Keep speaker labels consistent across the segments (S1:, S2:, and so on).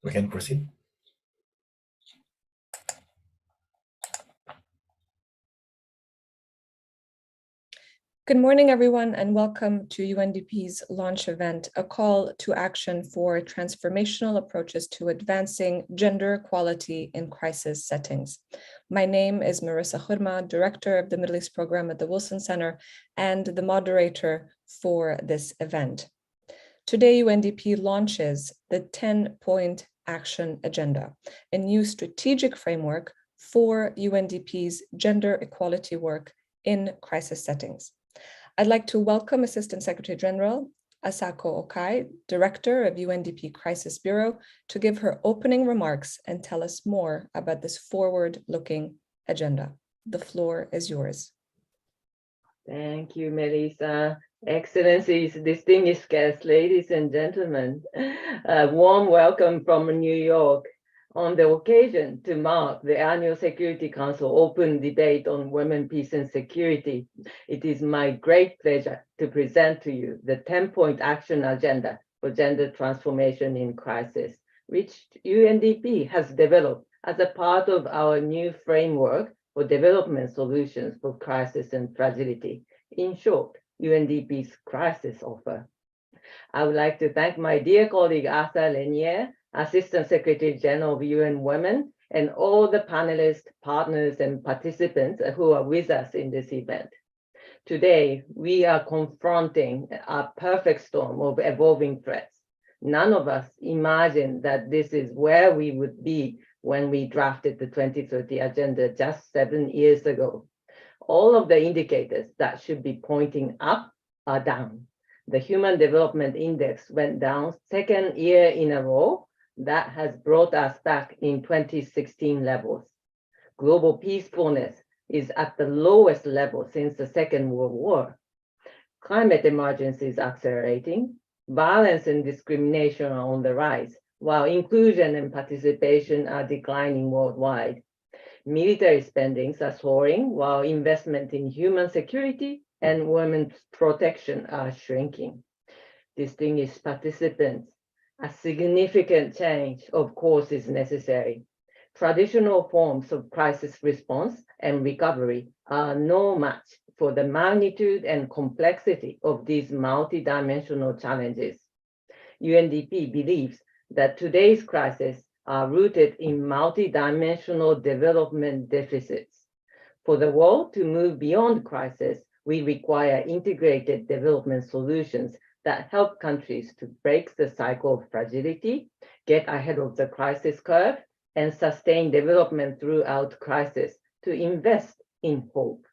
S1: We can proceed.
S2: Good morning, everyone, and welcome to UNDP's launch event, a call to action for transformational approaches to advancing gender equality in crisis settings. My name is Marissa Khurma, Director of the Middle East Program at the Wilson Center and the moderator for this event. Today, UNDP launches the 10-point action agenda, a new strategic framework for UNDP's gender equality work in crisis settings. I'd like to welcome Assistant Secretary General Asako Okai, Director of UNDP Crisis Bureau, to give her opening remarks and tell us more about this forward-looking agenda. The floor is yours.
S3: Thank you, Melissa. Excellencies, distinguished guests, ladies and gentlemen, a warm welcome from New York. On the occasion to mark the annual Security Council open debate on women, peace, and security, it is my great pleasure to present to you the 10-point action agenda for gender transformation in crisis, which UNDP has developed as a part of our new framework for development solutions for crisis and fragility. In short, UNDP's crisis offer. I would like to thank my dear colleague Arthur Lanier, Assistant Secretary General of UN Women, and all the panelists, partners, and participants who are with us in this event. Today, we are confronting a perfect storm of evolving threats. None of us imagined that this is where we would be when we drafted the 2030 agenda just 7 years ago. All of the indicators that should be pointing up are down. The Human Development Index went down second year in a row. That has brought us back in 2016 levels. Global peacefulness is at the lowest level since the Second World War. Climate emergency is accelerating. Violence and discrimination are on the rise, while inclusion and participation are declining worldwide. Military spendings are soaring, while investment in human security and women's protection are shrinking. Distinguished participants, a significant change, of course, is necessary. Traditional forms of crisis response and recovery are no match for the magnitude and complexity of these multidimensional challenges. UNDP believes that today's crises are rooted in multidimensional development deficits. For the world to move beyond crisis, we require integrated development solutions that help countries to break the cycle of fragility, get ahead of the crisis curve, and sustain development throughout crisis to invest in hope.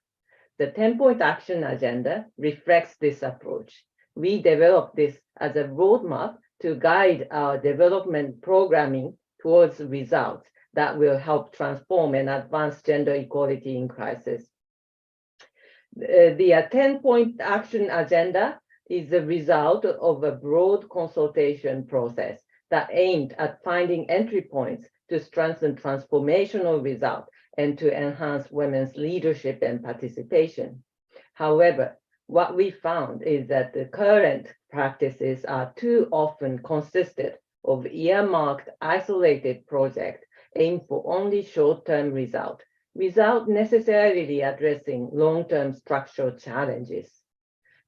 S3: The 10-point action agenda reflects this approach. we developed this as a roadmap to guide our development programming towards results that will help transform and advance gender equality in crisis. The 10-point action agenda is the result of a broad consultation process that aimed at finding entry points to strengthen transformational results and to enhance women's leadership and participation. However, what we found is that the current practices are too often consisted of earmarked isolated projects aimed for only short-term results, without necessarily addressing long-term structural challenges.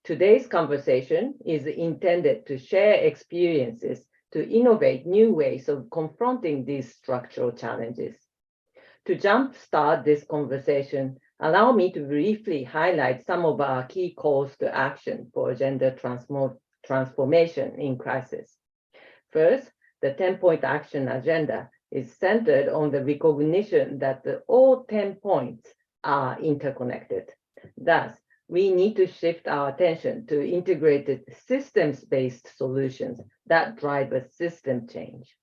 S3: Today's conversation is intended to share experiences to innovate new ways of confronting these structural challenges. To jumpstart this conversation, allow me to briefly highlight some of our key calls to action for gender transformation in crisis. First, the 10-point action agenda is centered on the recognition that all 10 points are interconnected. Thus, we need to shift our attention to integrated systems-based solutions that drive a system change.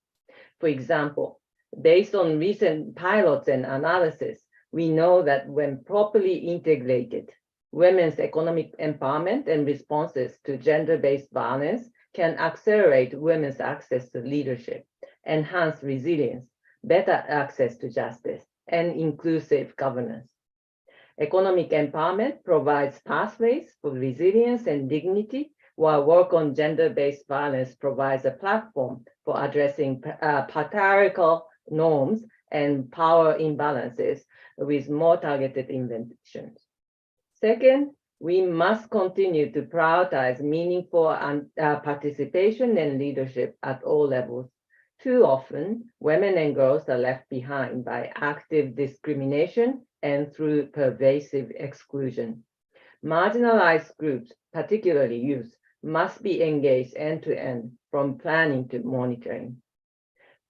S3: For example, based on recent pilots and analysis, we know that when properly integrated, women's economic empowerment and responses to gender-based violence can accelerate women's access to leadership, enhance resilience, better access to justice, and inclusive governance. Economic empowerment provides pathways for resilience and dignity, while work on gender-based violence provides a platform for addressing patriarchal norms and power imbalances with more targeted interventions. Second, we must continue to prioritize meaningful participation and leadership at all levels. Too often, women and girls are left behind by active discrimination and through pervasive exclusion. Marginalized groups, particularly youth, must be engaged end-to-end from planning to monitoring.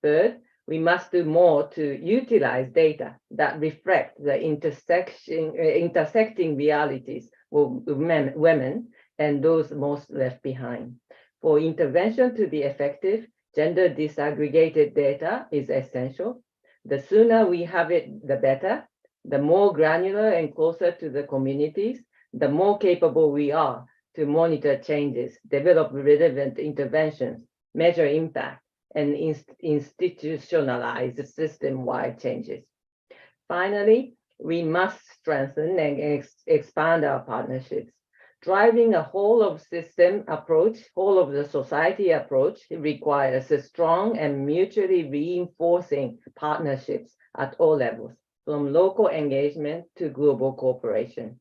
S3: Third, we must do more to utilize data that reflect the intersecting realities of women and those most left behind. For intervention to be effective, gender disaggregated data is essential. The sooner we have it, the better. The more granular and closer to the communities, the more capable we are to monitor changes, develop relevant interventions, measure impact, and institutionalize the system-wide changes. Finally, we must strengthen and expand our partnerships. Driving a whole of system approach, whole of the society approach requires a strong and mutually reinforcing partnerships at all levels, from local engagement to global cooperation.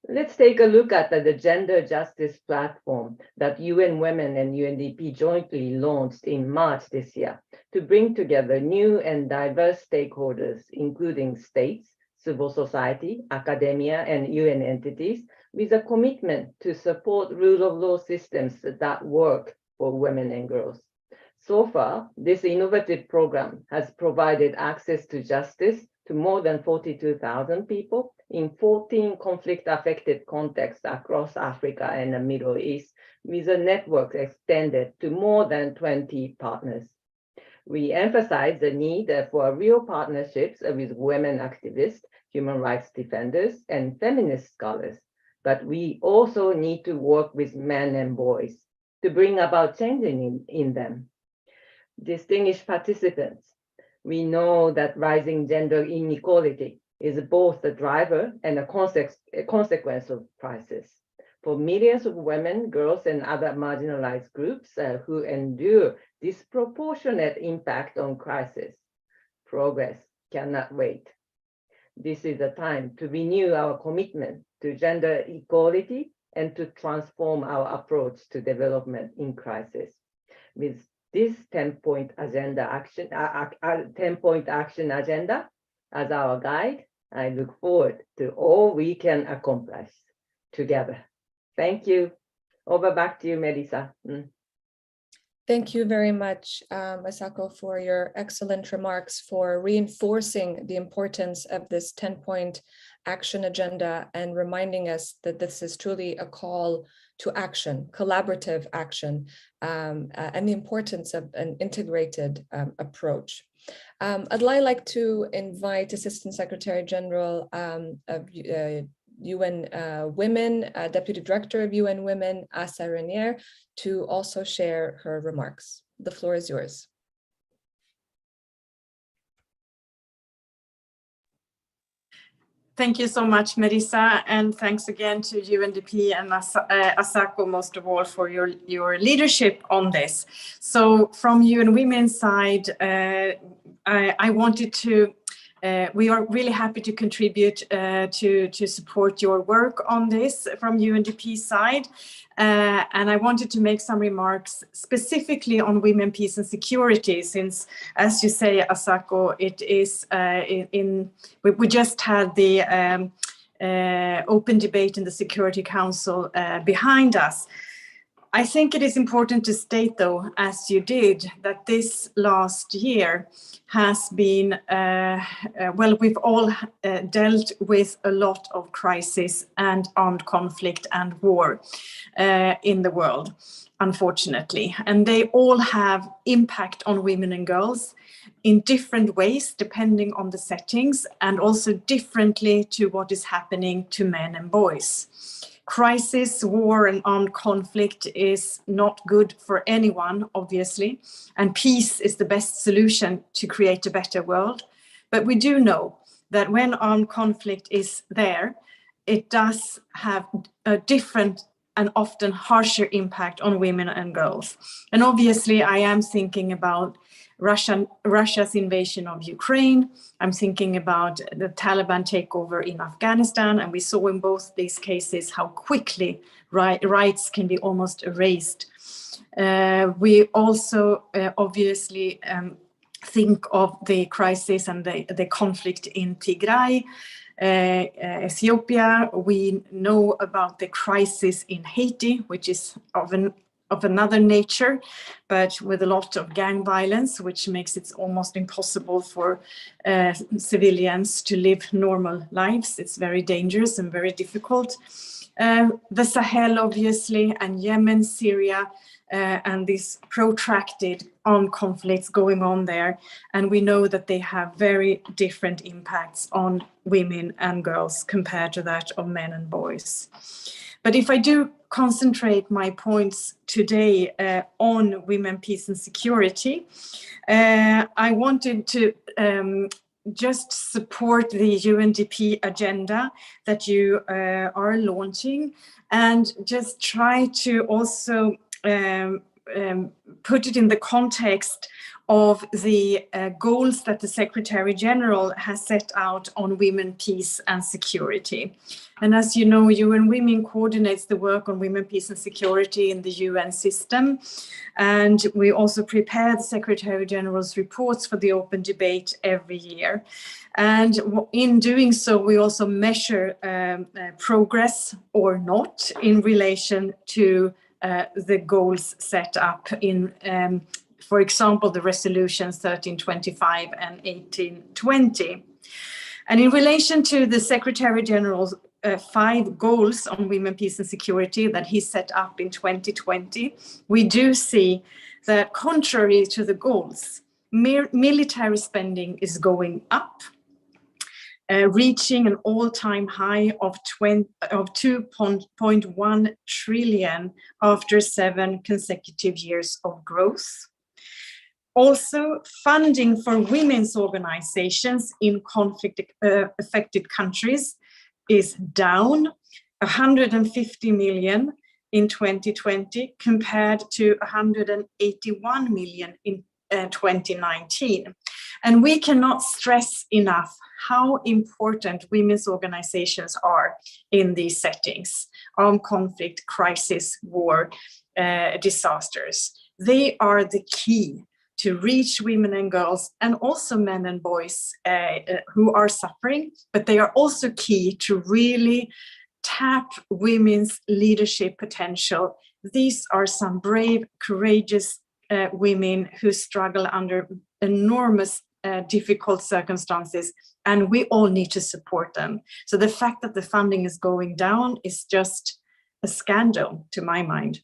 S3: Let's take a look at the gender justice platform that UN Women and UNDP jointly launched in March this year to bring together new and diverse stakeholders, including states, civil society, academia, and UN entities, with a commitment to support rule of law systems that work for women and girls. So far, this innovative program has provided access to justice to more than 42,000 people in 14 conflict-affected contexts across Africa and the Middle East, with a network extended to more than 20 partners. We emphasize the need for real partnerships with women activists, human rights defenders, and feminist scholars, but we also need to work with men and boys to bring about change in them. Distinguished participants, we know that rising gender inequality is both a driver and a consequence of crisis. For millions of women, girls, and other marginalized groups who endure disproportionate impact on crisis, progress cannot wait. This is a time to renew our commitment to gender equality and to transform our approach to development in crisis. With this 10-point action agenda as our guide, I look forward to all we can accomplish together. Thank you. Over back to you, Melissa.
S2: Thank you very much, Masako, for your excellent remarks, for reinforcing the importance of this 10-point action agenda and reminding us that this is truly a call to action, collaborative action, and the importance of an integrated approach. I'd like to invite Assistant Secretary General of UN Women, Deputy Director of UN Women, Asa Renier, to also share her remarks. The floor is yours.
S1: Thank you so much, Marisa, and thanks again to UNDP and ASACO, most of all, for your leadership on this. So from UN Women's side, I wanted to, we are really happy to contribute to support your work on this from UNDP side. And I wanted to make some remarks specifically on women, peace and security, since, as you say, Asako, it is we just had the open debate in the Security Council behind us. I think it is important to state, though, as you did, that this last year has been, well, we've all dealt with a lot of crisis and armed conflict and war in the world, unfortunately. And they all have impact on women and girls in different ways, depending on the settings, and also differently to what is happening to men and boys. Crisis, war, and armed conflict is not good for anyone, obviously, and peace is the best solution to create a better world. But we do know that when armed conflict is there, it does have a different and often harsher impact on women and girls. And obviously, I am thinking about Russia's invasion of Ukraine. I'm thinking about the Taliban takeover in Afghanistan. And we saw in both these cases how quickly rights can be almost erased. We also obviously think of the crisis and the conflict in Tigray, Ethiopia. We know about the crisis in Haiti, which is of another nature, but with a lot of gang violence, which makes it almost impossible for civilians to live normal lives. It's very dangerous and very difficult. The Sahel, obviously, and Yemen, Syria, and these protracted armed conflicts going on there. And we know that they have very different impacts on women and girls compared to that of men and boys. But if I do concentrate my points today on women, peace and security, I wanted to just support the UNDP agenda that you are launching, and just try to also put it in the context of the goals that the Secretary General has set out on women, peace and security. And as you know, UN Women coordinates the work on women, peace and security in the UN system. And we also prepare the Secretary General's reports for the open debate every year. And in doing so, we also measure progress or not in relation to the goals set up in, for example, the resolutions 1325 and 1820. And in relation to the Secretary General's 5 goals on women, peace and security that he set up in 2020, we do see that contrary to the goals, military spending is going up, reaching an all-time high of 2.1 trillion after 7 consecutive years of growth. Also, funding for women's organizations in conflict-affected countries is down 150 million in 2020 compared to 181 million in 2019. And we cannot stress enough how important women's organizations are in these settings: armed conflict, crisis, war, disasters. They are the key to reach women and girls, and also men and boys who are suffering, but they are also key to really tap women's leadership potential. These are some brave, courageous women who struggle under enormous difficult circumstances, and we all need to support them. So the fact that the funding is going down is just a scandal to my mind.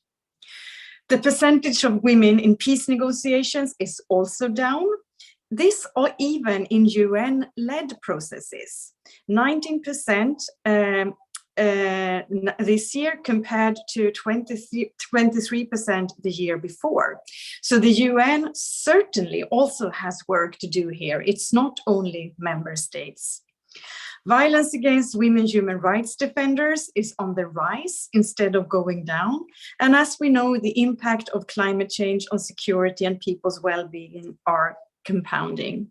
S1: The percentage of women in peace negotiations is also down. This or even in UN-led processes, 19% this year compared to 23% the year before. So the UN certainly also has work to do here. It's not only member states. Violence against women human rights defenders is on the rise instead of going down. And as we know, the impact of climate change on security and people's well-being are compounding.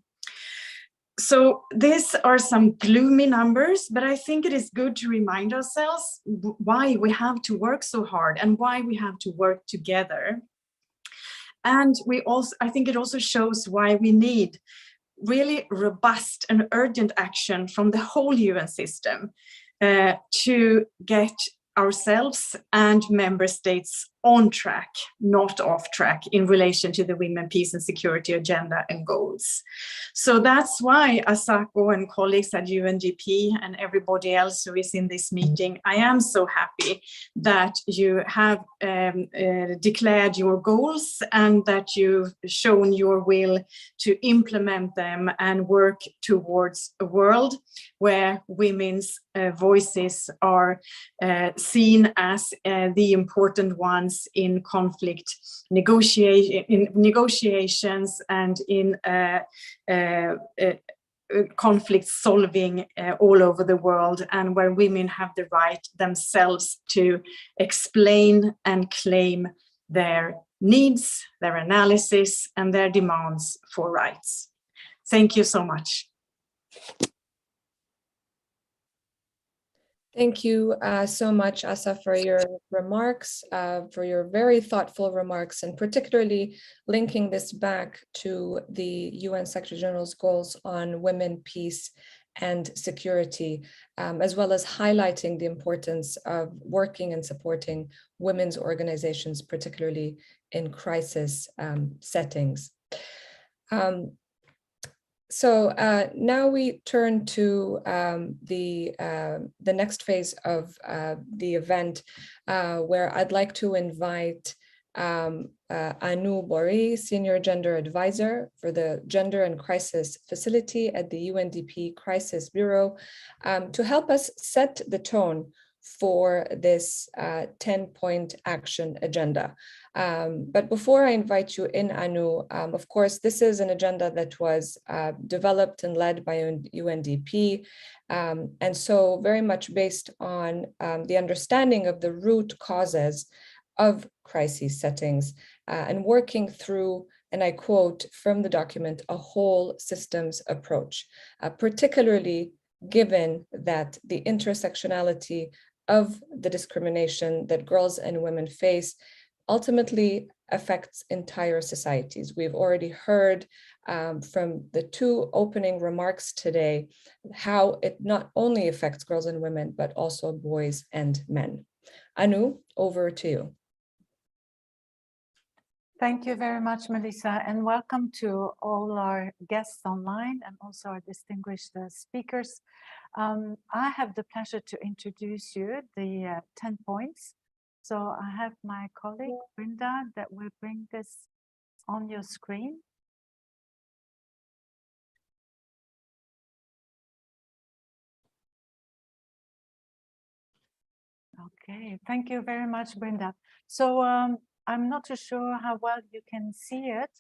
S1: So these are some gloomy numbers, but I think it is good to remind ourselves why we have to work so hard and why we have to work together. And I think it also shows why we need really robust and urgent action from the whole UN system to get ourselves and member states on track, not off track, in relation to the women, peace and security agenda and goals. So that's why Asako and colleagues at UNDP and everybody else who is in this meeting, I am so happy that you have declared your goals and that you've shown your will to implement them and work towards a world where women's voices are seen as the important ones in conflict negotiations and in conflict solving all over the world, and where women have the right themselves to explain and claim their needs, their analysis, and their demands for rights. Thank you so much.
S2: Thank you so much, Asa, for your remarks, for your very thoughtful remarks, and particularly linking this back to the UN Secretary General's goals on women, peace, and security, as well as highlighting the importance of working and supporting women's organizations, particularly in crisis settings. So now we turn to the next phase of the event, where I'd like to invite Anu Bori, Senior Gender Advisor for the Gender and Crisis Facility at the UNDP Crisis Bureau, to help us set the tone for this 10-point action agenda. But before I invite you in, Anu, of course, this is an agenda that was developed and led by UNDP, and so very much based on the understanding of the root causes of crisis settings and working through, and I quote from the document, a whole systems approach, particularly given that the intersectionality of the discrimination that girls and women face ultimately affects entire societies. We've already heard from the two opening remarks today how it not only affects girls and women, but also boys and men. Anu, over to you.
S4: Thank you very much, Melissa, and welcome to all our guests online and also our distinguished speakers. I have the pleasure to introduce you the 10 points. So I have my colleague, Brenda, that will bring this on your screen. Okay, thank you very much, Brenda. So I'm not too sure how well you can see it.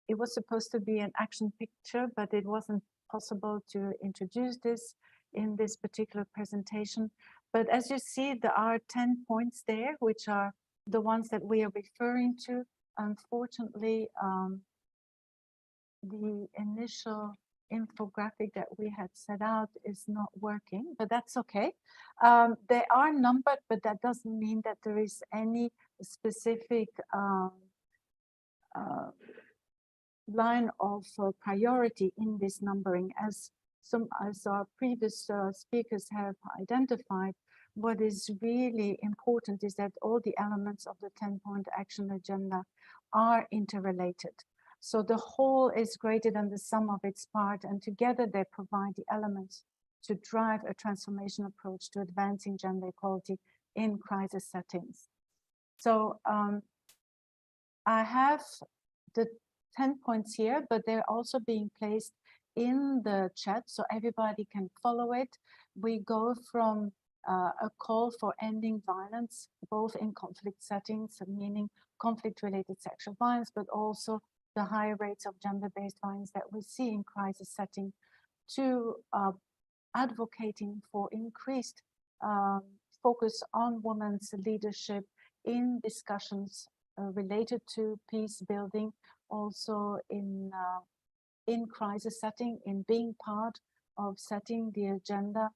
S4: It was supposed to be an action picture, but it wasn't possible to introduce this in this particular presentation. But as you see, there are 10 points there, which are the ones that we are referring to. Unfortunately, the initial infographic that we had set out is not working, but that's okay. They are numbered, but that doesn't mean that there is any specific line of priority in this numbering. As our previous speakers have identified, what is really important is that all the elements of the 10-point action agenda are interrelated. So the whole is greater than the sum of its part, and together they provide the elements to drive a transformation approach to advancing gender equality, in crisis settings. So I have the 10 points here, but they're also being placed in the chat so everybody can follow it. We go from a call for ending violence, both in conflict settings, meaning conflict-related sexual violence, but also the high rates of gender-based violence that we see in crisis setting, to advocating for increased focus on women's leadership in discussions related to peace building, also in crisis setting, in being part of setting the agenda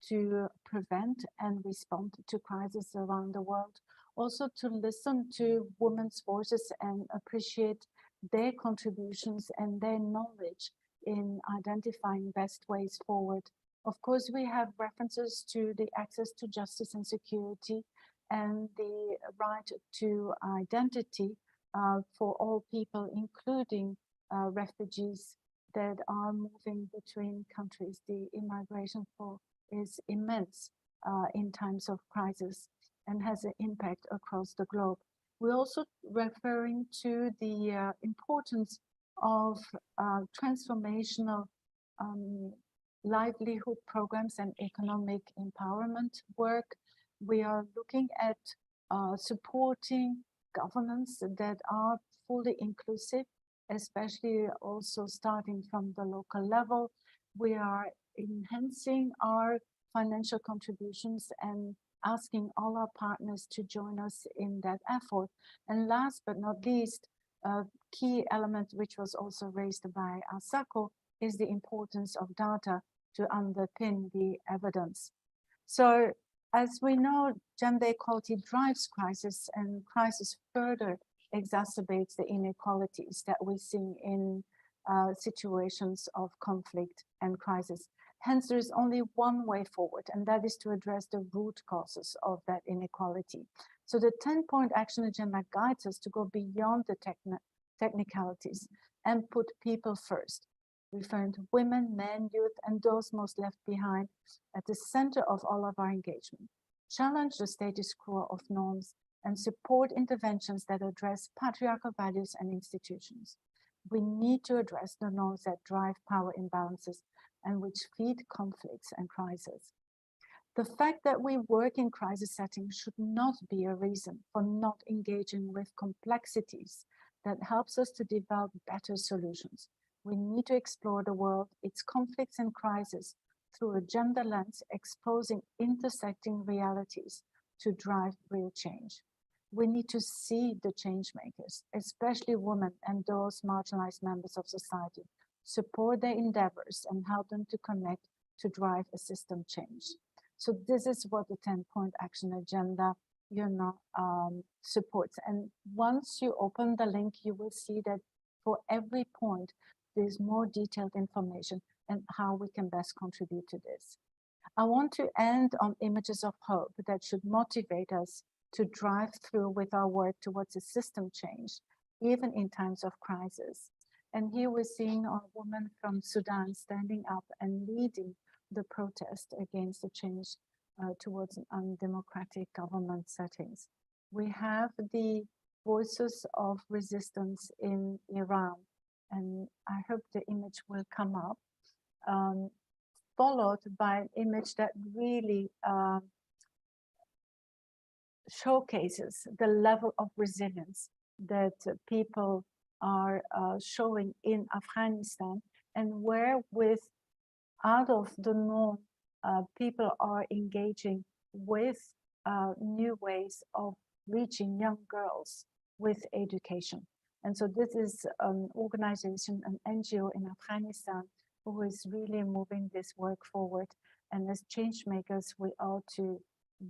S4: to prevent and respond to crises around the world. Also to listen to women's voices and appreciate their contributions and their knowledge in identifying best ways forward. Of course, we have references to the access to justice and security and the right to identity for all people, including refugees that are moving between countries. The immigration flow is immense in times of crisis and has an impact across the globe. We're also referring to the importance of transformational livelihood programs and economic empowerment work. We are looking at supporting governance that are fully inclusive, especially also starting from the local level. We are enhancing our financial contributions and asking all our partners to join us in that effort. And last but not least, a key element which was also raised by Asako is the importance of data to underpin the evidence. So as we know, gender equality drives crisis, and crisis further exacerbates the inequalities that we see in situations of conflict and crisis. Hence, there is only one way forward, and that is to address the root causes of that inequality. So the 10-point action agenda guides us to go beyond the technicalities and put people first, referring to women, men, youth, and those most left behind at the center of all of our engagement. Challenge the status quo of norms and support interventions that address patriarchal values and institutions. We need to address the norms that drive power imbalances and which feed conflicts and crises. The fact that we work in crisis settings should not be a reason for not engaging with complexities that helps us to develop better solutions. We need to explore the world, its conflicts and crises through a gender lens, exposing intersecting realities to drive real change. We need to see the change makers, especially women and those marginalized members of society, support their endeavors and help them to connect to drive a system change. So this is what the 10-point action agenda supports. And once you open the link, you will see that for every point, there's more detailed information and how we can best contribute to this. I want to end on images of hope that should motivate us to drive through with our work towards a system change, even in times of crisis. And here we're seeing a woman from Sudan standing up and leading the protest against the change towards undemocratic government settings. We have the voices of resistance in Iran, and I hope the image will come up, followed by an image that really showcases the level of resilience that people are showing in Afghanistan, and where with out of the norm, people are engaging with new ways of reaching young girls with education. And so this is an organization, an NGO in Afghanistan, who is really moving this work forward. And as change makers, we ought to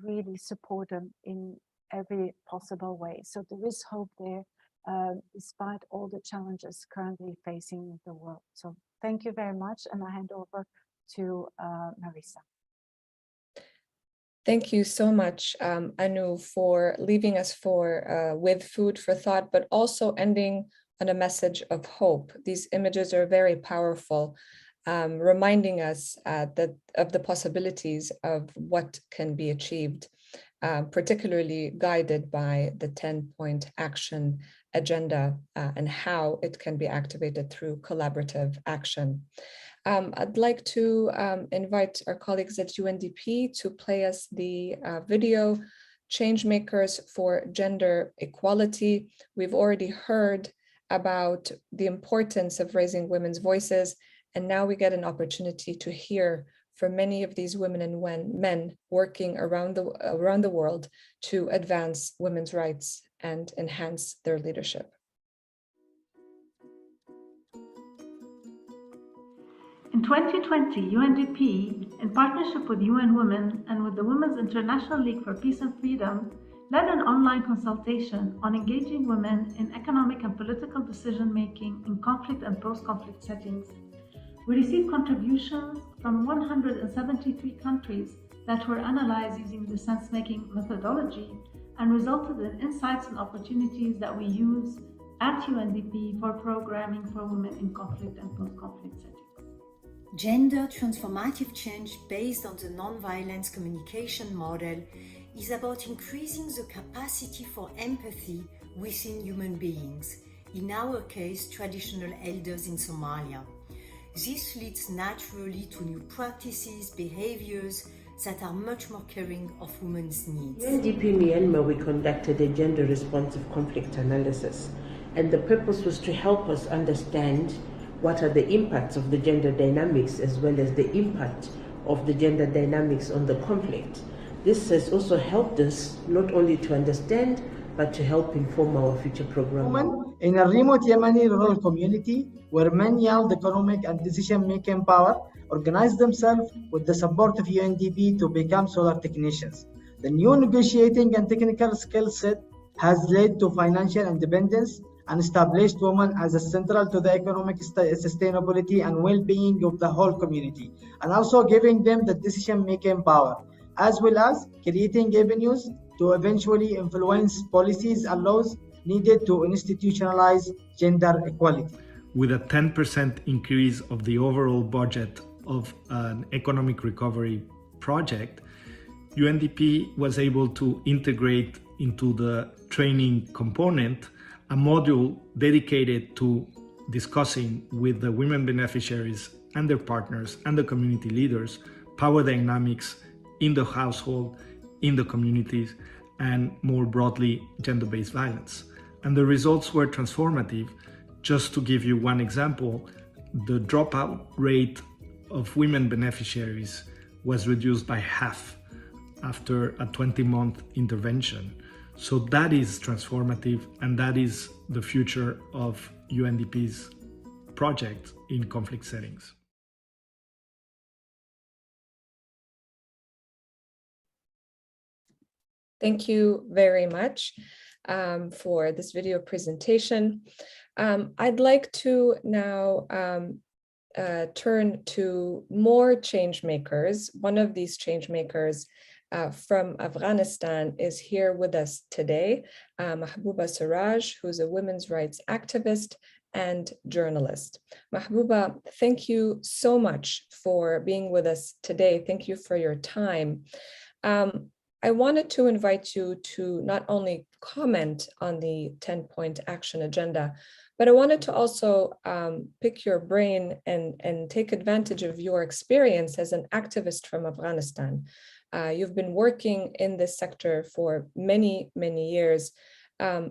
S4: really support them in every possible way. So there is hope there, despite all the challenges currently facing the world. So thank you very much, and I hand over to Marisa.
S2: Thank you so much, Anu, for leaving us with food for thought, but also ending on a message of hope. These images are very powerful, reminding us of the possibilities of what can be achieved. particularly guided by the 10-point action agenda and how it can be activated through collaborative action. I'd like to invite our colleagues at UNDP to play us the video, Changemakers for Gender Equality. We've already heard about the importance of raising women's voices, and now we get an opportunity to hear from many of these women and men working around the world to advance women's rights and enhance their leadership.
S5: In 2020, UNDP, in partnership with UN Women and with the Women's International League for Peace and Freedom, led an online consultation on engaging women in economic and political decision-making in conflict and post-conflict settings. We received contributions from 173 countries that were analyzed using the sense-making methodology and resulted in insights and opportunities that we use at UNDP for programming for women in conflict and post-conflict settings.
S6: Gender transformative change based on the non-violence communication model is about increasing the capacity for empathy within human beings, in our case, traditional elders in Somalia. This leads naturally to new practices, behaviors that are much more caring of women's needs.
S7: UNDP Myanmar, we conducted a gender-responsive conflict analysis, and the purpose was to help us understand what are the impacts of the gender dynamics as well as the impact of the gender dynamics on the conflict. This has also helped us not only to understand, but to help inform our future program.
S8: Women in a remote Yemeni rural community where men yield economic and decision-making power organized themselves with the support of UNDP to become solar technicians. The new negotiating and technical skill set has led to financial independence and established women as a central to the economic sustainability and well-being of the whole community, and also giving them the decision-making power, as well as creating avenues to eventually influence policies and laws needed to institutionalize gender equality.
S9: With a 10% increase of the overall budget of an economic recovery project, UNDP was able to integrate into the training component a module dedicated to discussing with the women beneficiaries and their partners and the community leaders power dynamics in the household, in the communities, and more broadly, gender-based violence. And the results were transformative. Just to give you one example, the dropout rate of women beneficiaries was reduced by half after a 20-month intervention. So that is transformative, and that is the future of UNDP's project in conflict settings.
S2: Thank you very much for this video presentation. I'd like to now turn to more change makers. One of these change makers from Afghanistan is here with us today, Mahbouba Siraj, who's a women's rights activist and journalist. Mahbouba, thank you so much for being with us today. Thank you for your time. I wanted to invite you to not only comment on the 10-point action agenda, but I wanted to also pick your brain and take advantage of your experience as an activist from Afghanistan. You've been working in this sector for many, many years.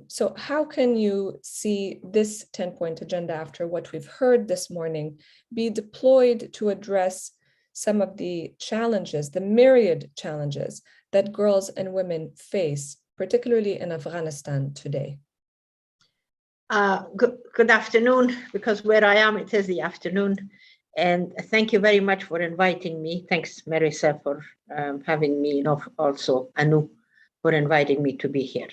S2: So how can you see this 10-point agenda, after what we've heard this morning, be deployed to address some of the challenges, the myriad challenges that girls and women face, particularly in Afghanistan today?
S10: Good afternoon, because where I am, it is the afternoon. And thank you very much for inviting me. Thanks, Marisa, for having me, and also Anu for inviting me to be here.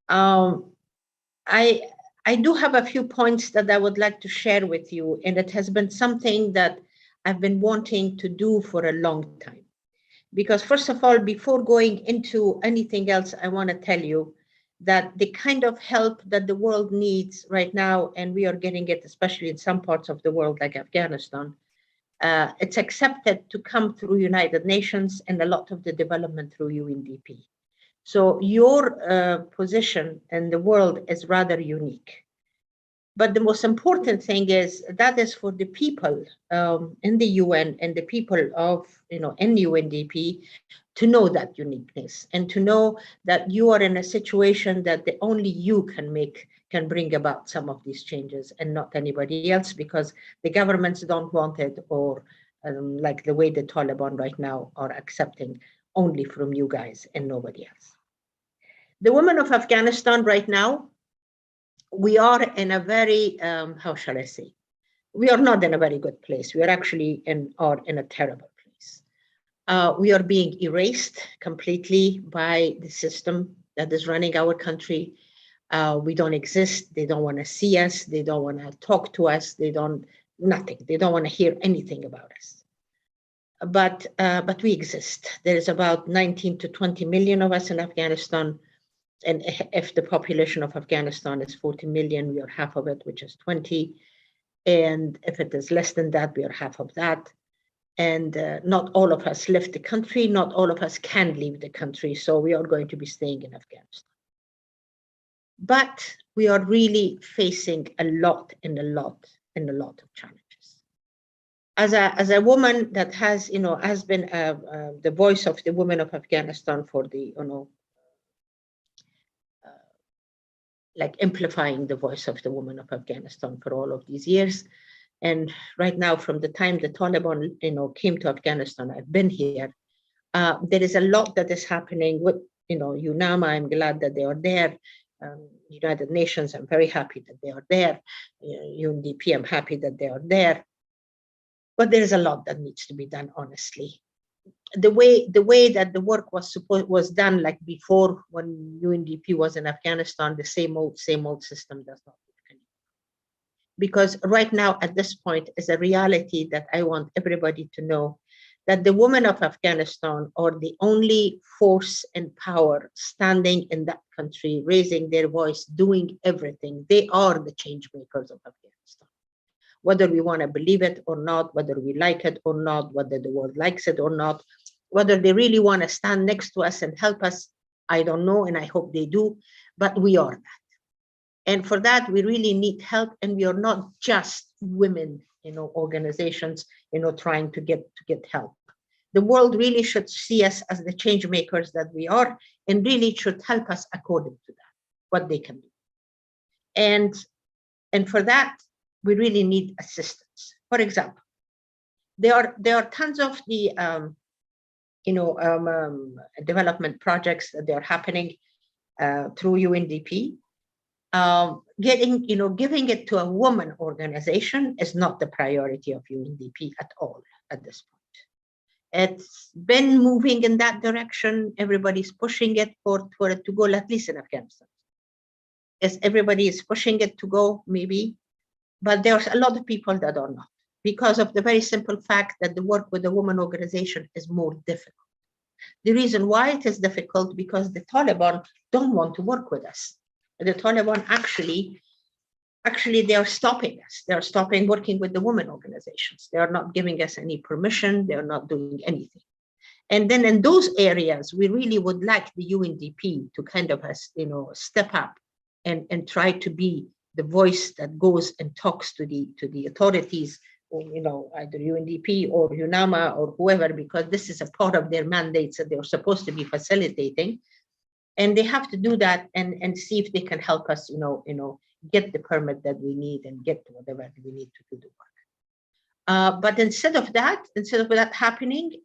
S10: I do have a few points that I would like to share with you, and it has been something that I've been wanting to do for a long time. Because first of all, before going into anything else, I want to tell you that the kind of help that the world needs right now, and we are getting it, especially in some parts of the world like Afghanistan, it's accepted to come through United Nations and a lot of the development through UNDP. So your position in the world is rather unique. But the most important thing is that is for the people in the UN and the people of, in UNDP to know that uniqueness and to know that you are in a situation that only you can bring about some of these changes and not anybody else, because the governments don't want it, or like the way the Taliban right now are accepting only from you guys and nobody else. The women of Afghanistan right now, we are in a very, how shall I say? We are not in a very good place. We are actually in a terrible place. We are being erased completely by the system that is running our country. We don't exist. They don't want to see us. They don't want to talk to us. Nothing. They don't want to hear anything about us. But we exist. There is about 19 to 20 million of us in Afghanistan. And if the population of Afghanistan is 40 million, we are half of it, which is 20. And if it is less than that, we are half of that. And not all of us left the country. Not all of us can leave the country. So we are going to be staying in Afghanistan. But we are really facing a lot of challenges. As a woman that has, has been the voice of the women of Afghanistan for the, like amplifying the voice of the women of Afghanistan for all of these years. And right now, from the time the Taliban, came to Afghanistan, I've been here. There is a lot that is happening with, UNAMA. I'm glad that they are there. United Nations, I'm very happy that they are there. UNDP, I'm happy that they are there. But there is a lot that needs to be done, honestly. The way that the work was done, like before, when UNDP was in Afghanistan, the same old system does not work anymore. Because right now, at this point, is a reality that I want everybody to know, that the women of Afghanistan are the only force and power standing in that country, raising their voice, doing everything. They are the change makers of Afghanistan. Whether we want to believe it or not, whether we like it or not, whether the world likes it or not, whether they really want to stand next to us and help us, I don't know, and I hope they do, but we are that. And for that, we really need help, and we are not just women, organizations, trying to get help. The world really should see us as the change makers that we are, and really should help us according to that, what they can do. And for that, we really need assistance. For example, there are tons of the development projects that are happening through UNDP. Giving it to a woman organization is not the priority of UNDP at all at this point. It's been moving in that direction. Everybody's pushing it for it to go, at least in Afghanistan. Yes, everybody is pushing it to go, maybe, but there's a lot of people that are not, because of the very simple fact that the work with the woman organization is more difficult. The reason why it is difficult, because the Taliban don't want to work with us. The Taliban actually they are stopping us. They are stopping working with the women organizations. They are not giving us any permission. They are not doing anything. And then in those areas, we really would like the UNDP to kind of, step up and try to be the voice that goes and talks to the authorities, or, either UNDP or UNAMA or whoever, because this is a part of their mandates that they're supposed to be facilitating. And they have to do that and see if they can help us, get the permit that we need and get whatever we need to do the work. But instead of that happening,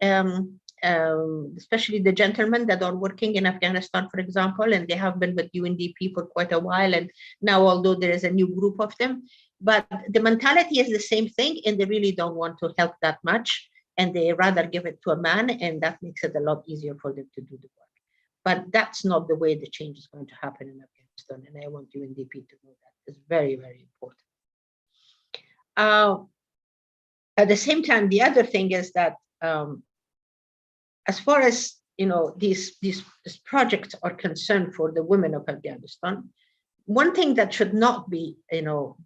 S10: especially the gentlemen that are working in Afghanistan, for example, and they have been with UNDP for quite a while, and now, although there is a new group of them, but the mentality is the same thing, and they really don't want to help that much, and they rather give it to a man, and that makes it a lot easier for them to do the work. But that's not the way the change is going to happen in Afghanistan, and I want UNDP to know that. It's very, very important. At the same time, the other thing is that as far as these projects are concerned for the women of Afghanistan, one thing that should not be,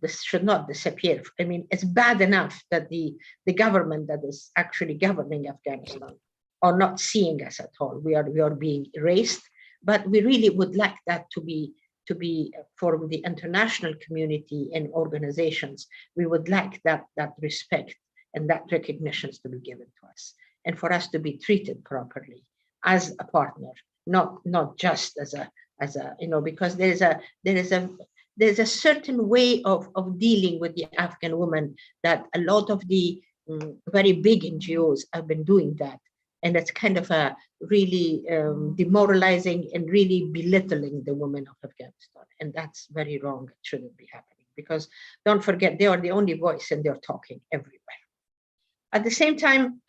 S10: this should not disappear. I mean, it's bad enough that the government that is actually governing Afghanistan are not seeing us at all. We are being erased. but we really would like that to be for the international community and organizations. We would like that respect and that recognitions to be given to us, and for us to be treated properly as a partner, not just as a because there's a certain way of dealing with the Afghan woman that a lot of the very big NGOs have been doing that. And it's kind of a really demoralizing and really belittling the women of Afghanistan. And that's very wrong. It shouldn't be happening, because don't forget, they are the only voice and they're talking everywhere. At the same time,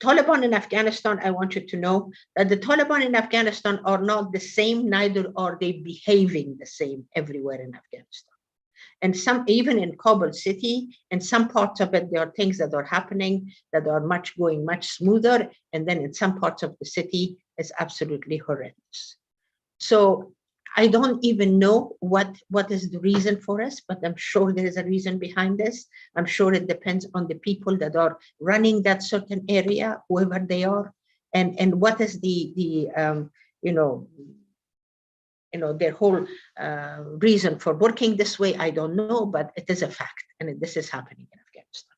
S10: Taliban in Afghanistan, I want you to know that the Taliban in Afghanistan are not the same, neither are they behaving the same everywhere in Afghanistan. And some, even in Kabul city, in some parts of it, there are things that are happening that are going much smoother. And then in some parts of the city, it's absolutely horrendous. So I don't even know what is the reason for us, but I'm sure there is a reason behind this. I'm sure it depends on the people that are running that certain area, whoever they are, and what is their whole reason for working this way. I don't know, but it is a fact, and this is happening in Afghanistan.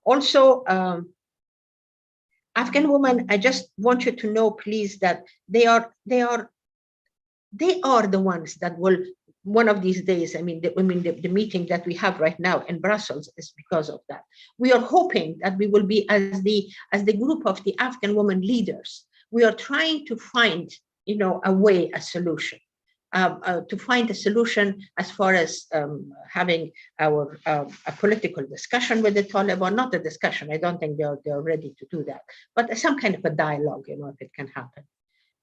S10: Also, Afghan women, I just want you to know, please, that they are the ones that will, one of these days, the meeting that we have right now in Brussels is because of that. We are hoping that we will be, as the group of the Afghan women leaders, we are trying to find a solution, to find a solution as far as having a political discussion with the Taliban, not a discussion, I don't think they're ready to do that, but some kind of a dialogue, if it can happen.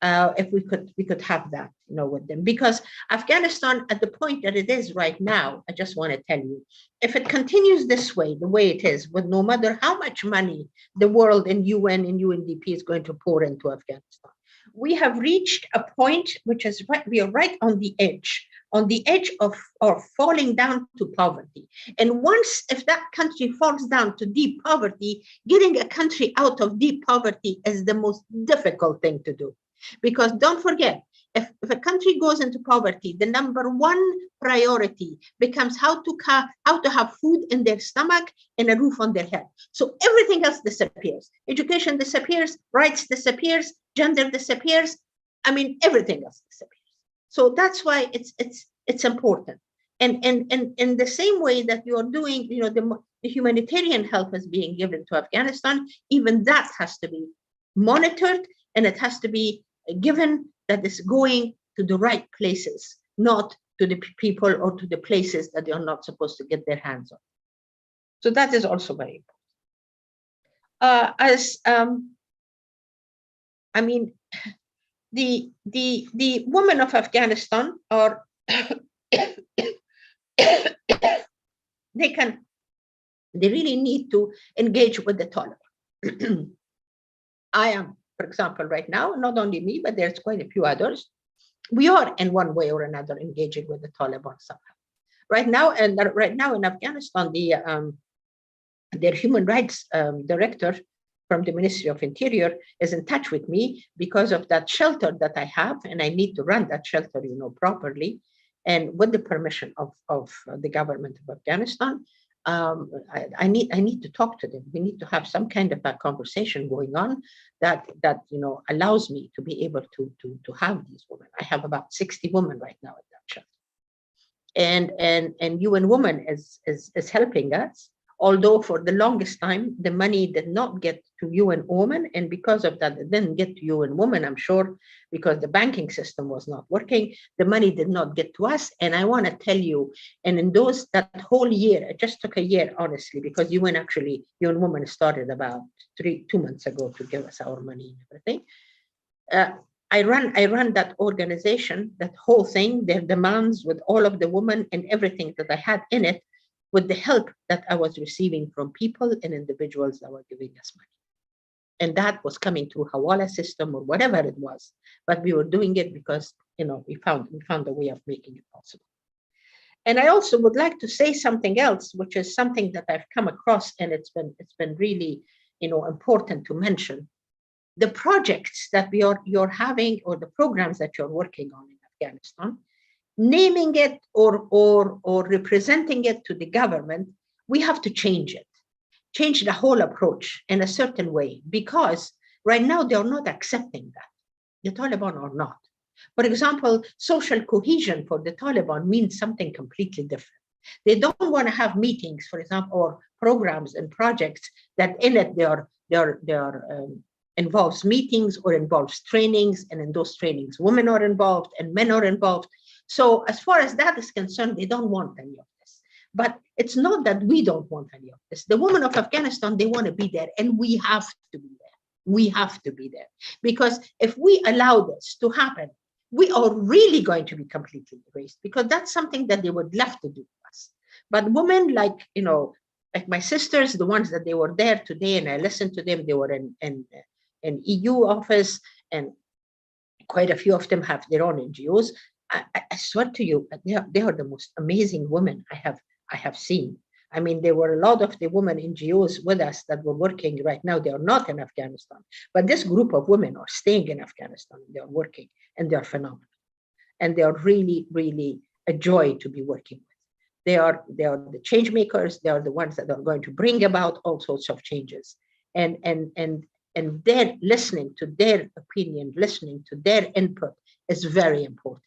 S10: If we could have that, with them, because Afghanistan, at the point that it is right now, I just want to tell you, if it continues this way, the way it is, with no matter how much money the world and UN and UNDP is going to pour into Afghanistan, we have reached a point which is right, we are right on the edge of falling down to poverty. And once, if that country falls down to deep poverty, getting a country out of deep poverty is the most difficult thing to do. Because don't forget, if a country goes into poverty, the number one priority becomes how to have food in their stomach and a roof on their head. So everything else disappears. Education disappears, rights disappears, gender disappears. Everything else disappears. So that's why it's important. And in the same way that you are doing, the humanitarian help is being given to Afghanistan, even that has to be monitored, and it has to be given that is going to the right places, not to the people or to the places that they are not supposed to get their hands on. So that is also very important. The women of Afghanistan are they really need to engage with the Taliban. I am, for example, right now, not only me, but there's quite a few others. We are in one way or another engaging with the Taliban somehow. Right now in Afghanistan, their human rights director from the Ministry of Interior is in touch with me because of that shelter that I have, and I need to run that shelter, properly, and with the permission of the government of Afghanistan. I need to talk to them. We need to have some kind of a conversation going on that allows me to be able to have these women. I have about 60 women right now at that shelter, and UN Women is helping us. Although for the longest time the money did not get to UN Women, and because of that it didn't get to UN Women, I'm sure, because the banking system was not working, the money did not get to us. And I want to tell you, and in that whole year, it just took a year, honestly, because UN Women started about 2 months ago to give us our money and everything. I run that organization, that whole thing, their demands, with all of the women and everything that I had in it, with the help that I was receiving from people and individuals that were giving us money. And that was coming through Hawala system or whatever it was. But we were doing it because, we found a way of making it possible. And I also would like to say something else, which is something that I've come across, and it's been really, important to mention. the projects that you're having, or the programs that you're working on in Afghanistan, naming it or representing it to the government, we have to change it, change the whole approach in a certain way, because right now they're not accepting that. The Taliban are not. For example, social cohesion for the Taliban means something completely different. They don't want to have meetings, for example, or programs and projects that in it they are involves meetings or involves trainings, and in those trainings, women are involved and men are involved. So as far as that is concerned, they don't want any of this. But it's not that we don't want any of this. The women of Afghanistan, they want to be there, and we have to be there. We have to be there. Because if we allow this to happen, we are really going to be completely erased, because that's something that they would love to do to us. But women like, like my sisters, the ones that they were there today, and I listened to them, they were in EU office, and quite a few of them have their own NGOs. I swear to you, they are the most amazing women I have seen. I mean, there were a lot of the women NGOs with us that were working right now. They are not in Afghanistan, but this group of women are staying in Afghanistan. They are working, and they are phenomenal. And they are really, really a joy to be working with. They are the change makers. They are the ones that are going to bring about all sorts of changes. And they're listening to their opinion, listening to their input is very important.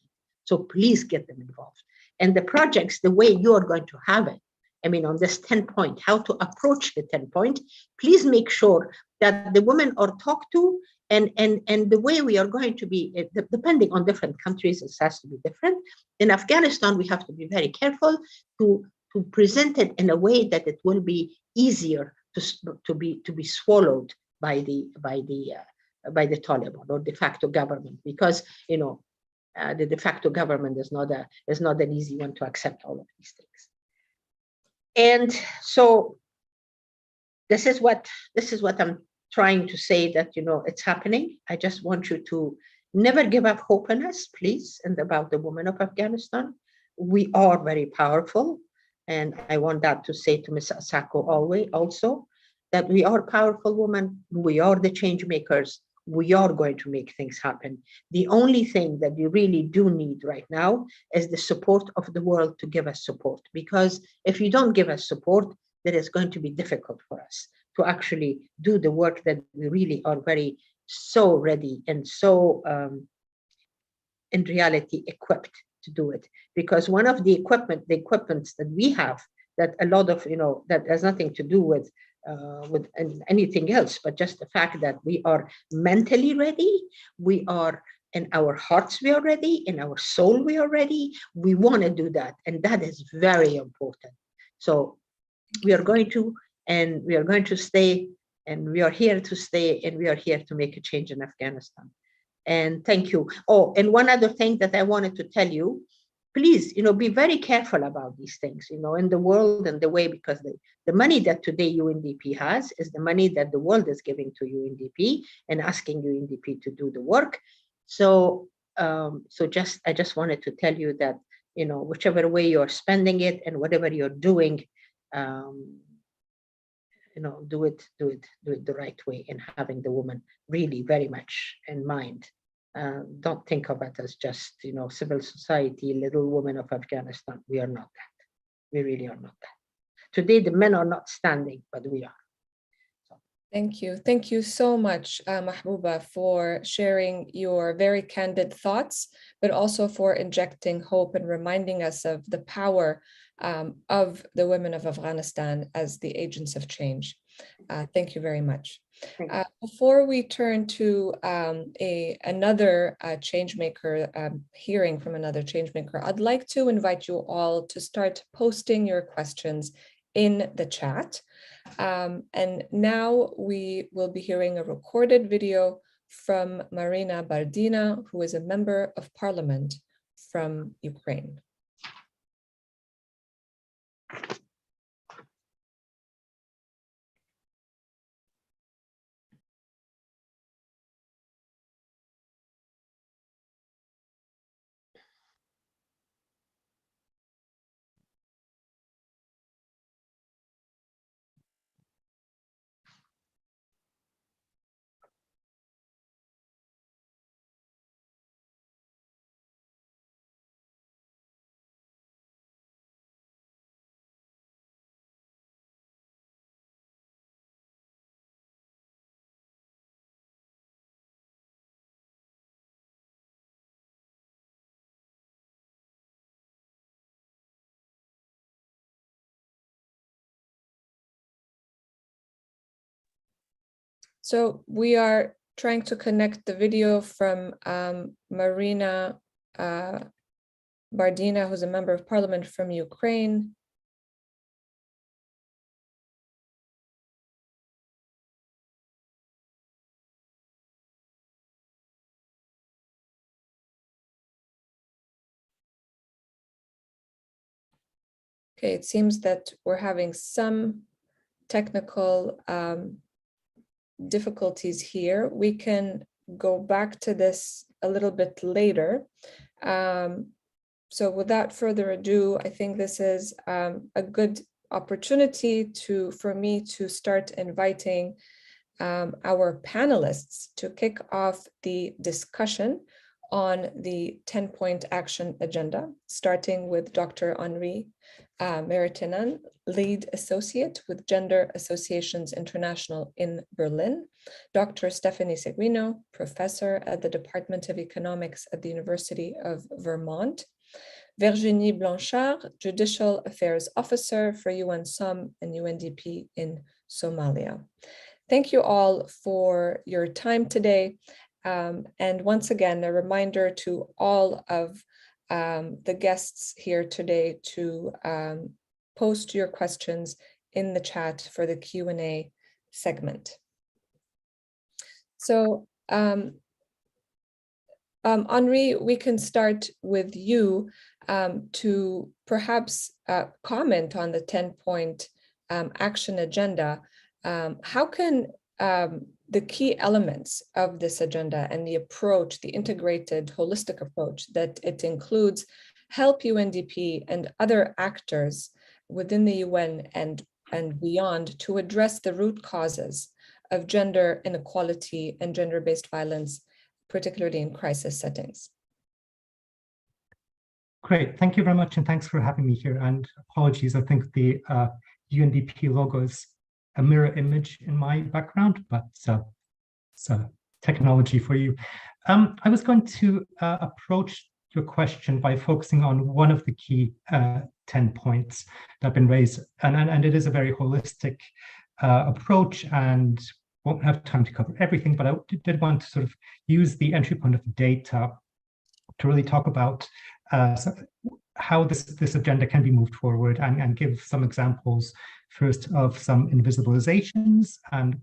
S10: So please get them involved. And the projects, the way you are going to have it, I mean, on this 10-point, how to approach the 10-point, please make sure that the women are talked to, and the way we are going to be, depending on different countries, it has to be different. In Afghanistan, we have to be very careful to present it in a way that it will be easier to be swallowed by the Taliban or de facto government, because the de facto government is not an easy one to accept all of these things. And so this is what I'm trying to say, that it's happening. I just want you to never give up hope in us, please, and about the women of Afghanistan. We are very powerful, and I want that to say to Ms. Asako always also, that we are powerful women. We are the change makers. We are going to make things happen. The only thing that we really do need right now is the support of the world to give us support. Because if you don't give us support, then it's going to be difficult for us to actually do the work that we really are so ready and so in reality equipped to do it. Because one of the equipments that we have, that a lot of, that has nothing to do with anything else, but just the fact that we are mentally ready, we are in our hearts, we are ready, in our soul, we are ready. We want to do that, and that is very important. So we are going to stay, and we are here to stay, and we are here to make a change in Afghanistan. And thank you. Oh, and one other thing that I wanted to tell you, please, be very careful about these things, in the world and the way, because the money that today UNDP has is the money that the world is giving to UNDP and asking UNDP to do the work. So, I just wanted to tell you that, whichever way you're spending it and whatever you're doing, do it the right way, and having the woman really very much in mind. Don't think of it as just, civil society, little women of Afghanistan. We are not that. We really are not that. Today, the men are not standing, but we are. So.
S2: Thank you. Thank you so much, Mahbouba, for sharing your very candid thoughts, but also for injecting hope and reminding us of the power of the women of Afghanistan as the agents of change. Thank you very much. Before we turn to another changemaker, hearing from another changemaker, I'd like to invite you all to start posting your questions in the chat. And now we will be hearing a recorded video from Marina Bardina, who is a member of parliament from Ukraine. So we are trying to connect the video from Marina Bardina, who's a member of parliament from Ukraine. Okay, it seems that we're having some technical difficulties here. We can go back to this a little bit later. So without further ado, I think this is a good opportunity for me to start inviting our panelists to kick off the discussion on the 10-point action agenda, starting with Dr. Henri Meritinan, lead associate with Gender Associations International in Berlin, Dr. Stephanie Seguino, professor at the Department of Economics at the University of Vermont, Virginie Blanchard, Judicial Affairs Officer for UN SOM and UNDP in Somalia. Thank you all for your time today. And once again, a reminder to all of the guests here today to post your questions in the chat for the Q&A segment. So Henri, we can start with you to perhaps comment on the 10-point action agenda. How can the key elements of this agenda and the approach, the integrated holistic approach that it includes, help UNDP and other actors within the UN and beyond to address the root causes of gender inequality and gender-based violence, particularly in crisis settings?
S11: Great, thank you very much, and thanks for having me here. And apologies, I think the UNDP logo is a mirror image in my background, but it's technology for you. I was going to approach your question by focusing on one of the key 10 points that have been raised, and it is a very holistic approach, and won't have time to cover everything, but I did want to sort of use the entry point of data to really talk about how this agenda can be moved forward and give some examples first of some invisibilizations and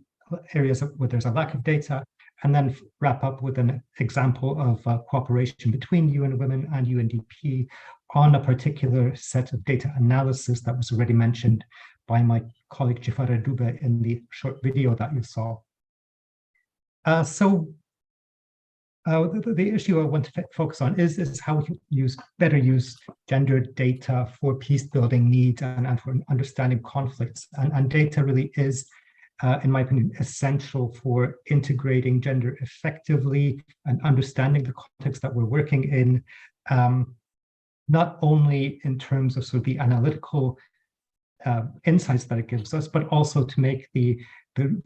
S11: areas where there's a lack of data, and then wrap up with an example of cooperation between UN Women and UNDP on a particular set of data analysis that was already mentioned by my colleague Jifare Dube in the short video that you saw. The issue I want to focus on is how we better use gender data for peace building needs and for understanding conflicts. And data really is, in my opinion, essential for integrating gender effectively and understanding the context that we're working in, not only in terms of sort of the analytical insights that it gives us, but also to make the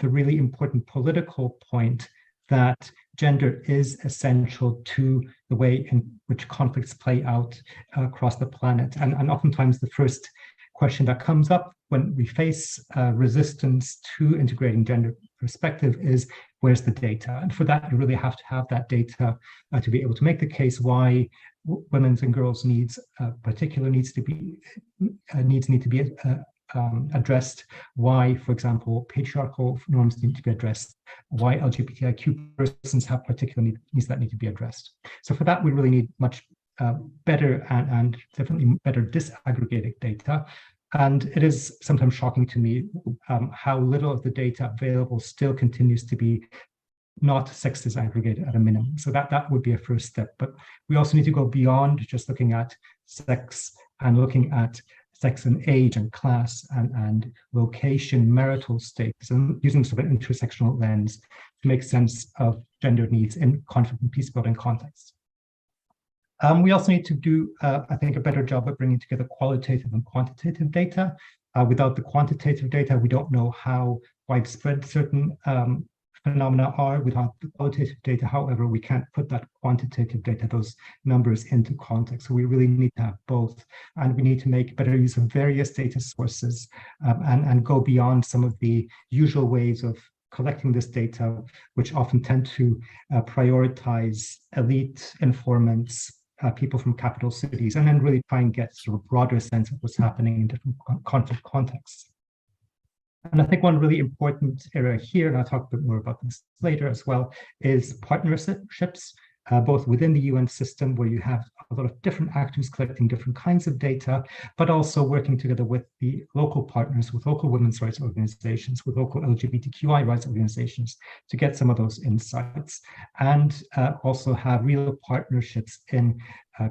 S11: really important political point that gender is essential to the way in which conflicts play out across the planet. And oftentimes the first question that comes up when we face resistance to integrating gender perspective is, where's the data? And for that, you really have to have that data to be able to make the case why women's and girls' needs, particular needs need to be addressed, why, for example, patriarchal norms need to be addressed, why LGBTIQ persons have particular needs that need to be addressed. So for that, we really need much better and definitely better disaggregated data. And it is sometimes shocking to me how little of the data available still continues to be not sex disaggregated at a minimum. So that would be a first step. But we also need to go beyond just looking at sex and looking at sex and age and class and location, marital status, and using sort of an intersectional lens to make sense of gender needs in conflict and peace building contexts. We also need to do, I think, a better job of bringing together qualitative and quantitative data. Without the quantitative data, we don't know how widespread certain phenomena are. Without the qualitative data, however, we can't put that quantitative data, those numbers, into context. So we really need to have both, and we need to make better use of various data sources and go beyond some of the usual ways of collecting this data, which often tend to prioritize elite informants, people from capital cities, and then really try and get sort of broader sense of what's happening in different conflict contexts. And I think one really important area here, and I'll talk a bit more about this later as well, is partnerships, both within the UN system, where you have a lot of different actors collecting different kinds of data, but also working together with the local partners, with local women's rights organizations, with local LGBTQI rights organizations to get some of those insights, and also have real partnerships in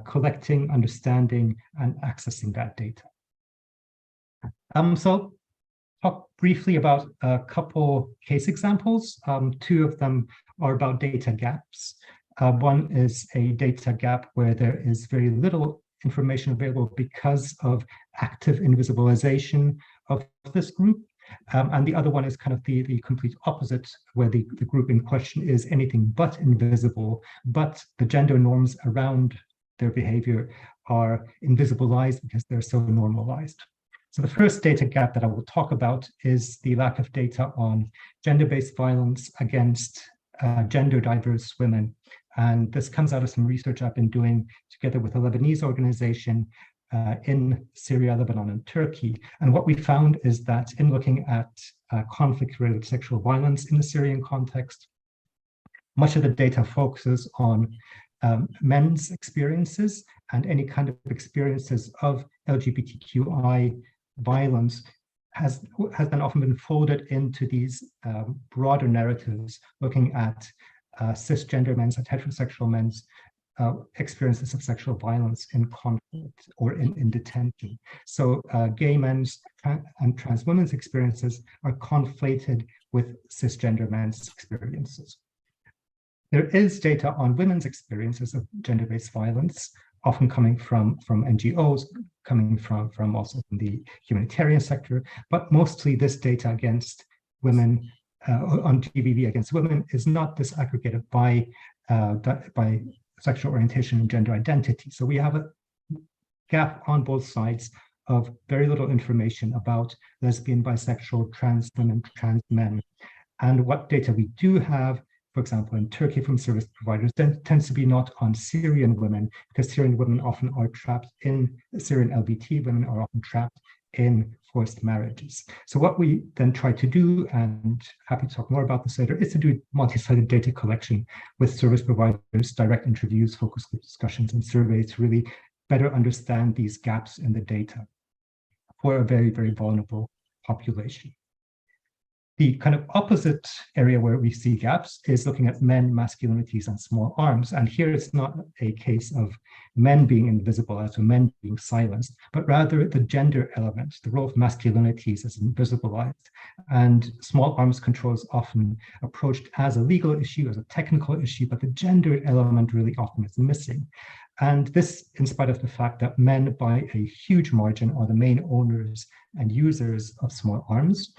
S11: collecting, understanding, and accessing that data. So talk briefly about a couple case examples. Two of them are about data gaps. One is a data gap where there is very little information available because of active invisibilization of this group. And the other one is kind of the complete opposite, where the group in question is anything but invisible, but the gender norms around their behavior are invisibilized because they're so normalized. So the first data gap that I will talk about is the lack of data on gender-based violence against gender diverse women. And this comes out of some research I've been doing together with a Lebanese organization in Syria, Lebanon, and Turkey. And what we found is that in looking at conflict-related sexual violence in the Syrian context, much of the data focuses on men's experiences, and any kind of experiences of LGBTQI violence has then often been folded into these broader narratives, looking at cisgender men's and heterosexual men's experiences of sexual violence in conflict or in detention. So gay men's and trans women's experiences are conflated with cisgender men's experiences. There is data on women's experiences of gender-based violence, often coming from NGOs, coming from also from the humanitarian sector, but mostly this data against women, on GBV against women, is not disaggregated by sexual orientation and gender identity. So we have a gap on both sides of very little information about lesbian, bisexual, trans women, trans men. And what data we do have, for example, in Turkey from service providers, then tends to be not on Syrian women, because Syrian women often are trapped in, Syrian LBT women are often trapped in forced marriages. So what we then try to do, and happy to talk more about this later, is to do multi-sided data collection with service providers, direct interviews, focus group discussions, and surveys to really better understand these gaps in the data for a very, very vulnerable population. The kind of opposite area where we see gaps is looking at men, masculinities, and small arms. And here it's not a case of men being invisible, as to men being silenced, but rather the gender element, the role of masculinities is invisibilized. And small arms control is often approached as a legal issue, as a technical issue, but the gender element really often is missing. And this, in spite of the fact that men, by a huge margin, are the main owners and users of small arms.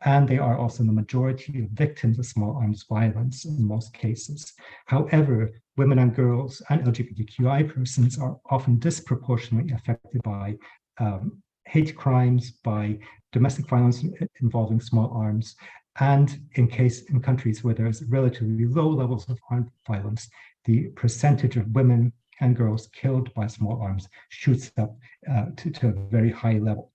S11: And they are also the majority of victims of small arms violence in most cases. However, women and girls and LGBTQI persons are often disproportionately affected by hate crimes, by domestic violence involving small arms, and in countries where there's relatively low levels of armed violence, the percentage of women and girls killed by small arms shoots up to a very high level.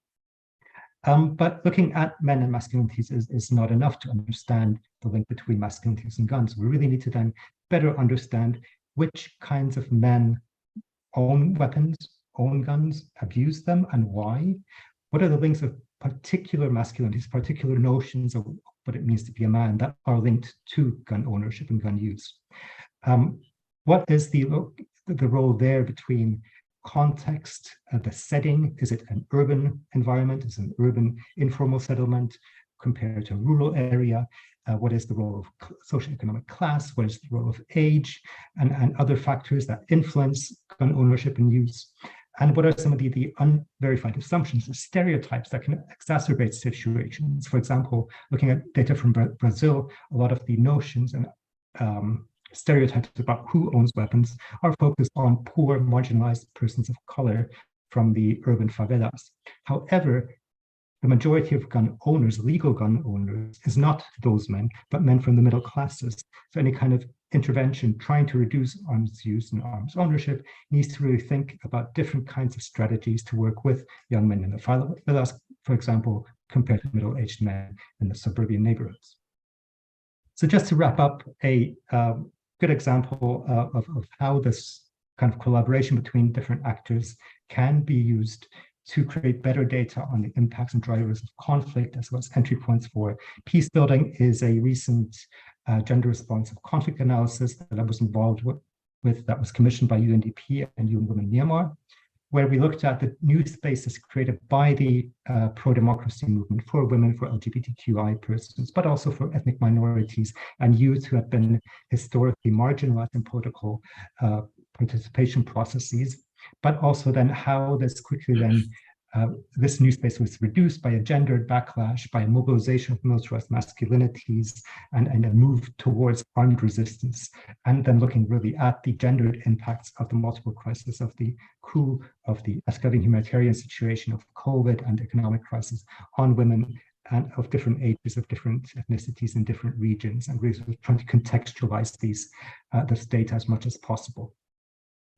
S11: But looking at men and masculinities is not enough to understand the link between masculinities and guns. We really need to then better understand which kinds of men own weapons, own guns, abuse them, and why. What are the links of particular masculinities, particular notions of what it means to be a man that are linked to gun ownership and gun use? What is the role there between context, the setting? Is it an urban environment? Is it an urban informal settlement compared to a rural area? What is the role of socioeconomic class? What is the role of age and other factors that influence gun ownership and use? And what are some of the unverified assumptions, the stereotypes that can exacerbate situations? For example, looking at data from Brazil, a lot of the notions and stereotypes about who owns weapons are focused on poor, marginalized persons of color from the urban favelas. However, the majority of gun owners, legal gun owners, is not those men, but men from the middle classes. So any kind of intervention trying to reduce arms use and arms ownership needs to really think about different kinds of strategies to work with young men in the Vilas, for example, compared to middle-aged men in the suburban neighborhoods. So just to wrap up, a good example of how this kind of collaboration between different actors can be used to create better data on the impacts and drivers of conflict, as well as entry points for peace building, is a recent gender responsive conflict analysis that I was involved with that was commissioned by UNDP and UN Women Myanmar, where we looked at the new spaces created by the pro-democracy movement for women, for LGBTQI persons, but also for ethnic minorities and youth who have been historically marginalized in political participation processes, but also then how this quickly then this new space was reduced by a gendered backlash, by a mobilization of militarized masculinities, and a move towards armed resistance, and then looking really at the gendered impacts of the multiple crises of the coup, of the escalating humanitarian situation, of COVID and economic crisis on women and of different ages, of different ethnicities in different regions, and really trying to contextualize this data as much as possible.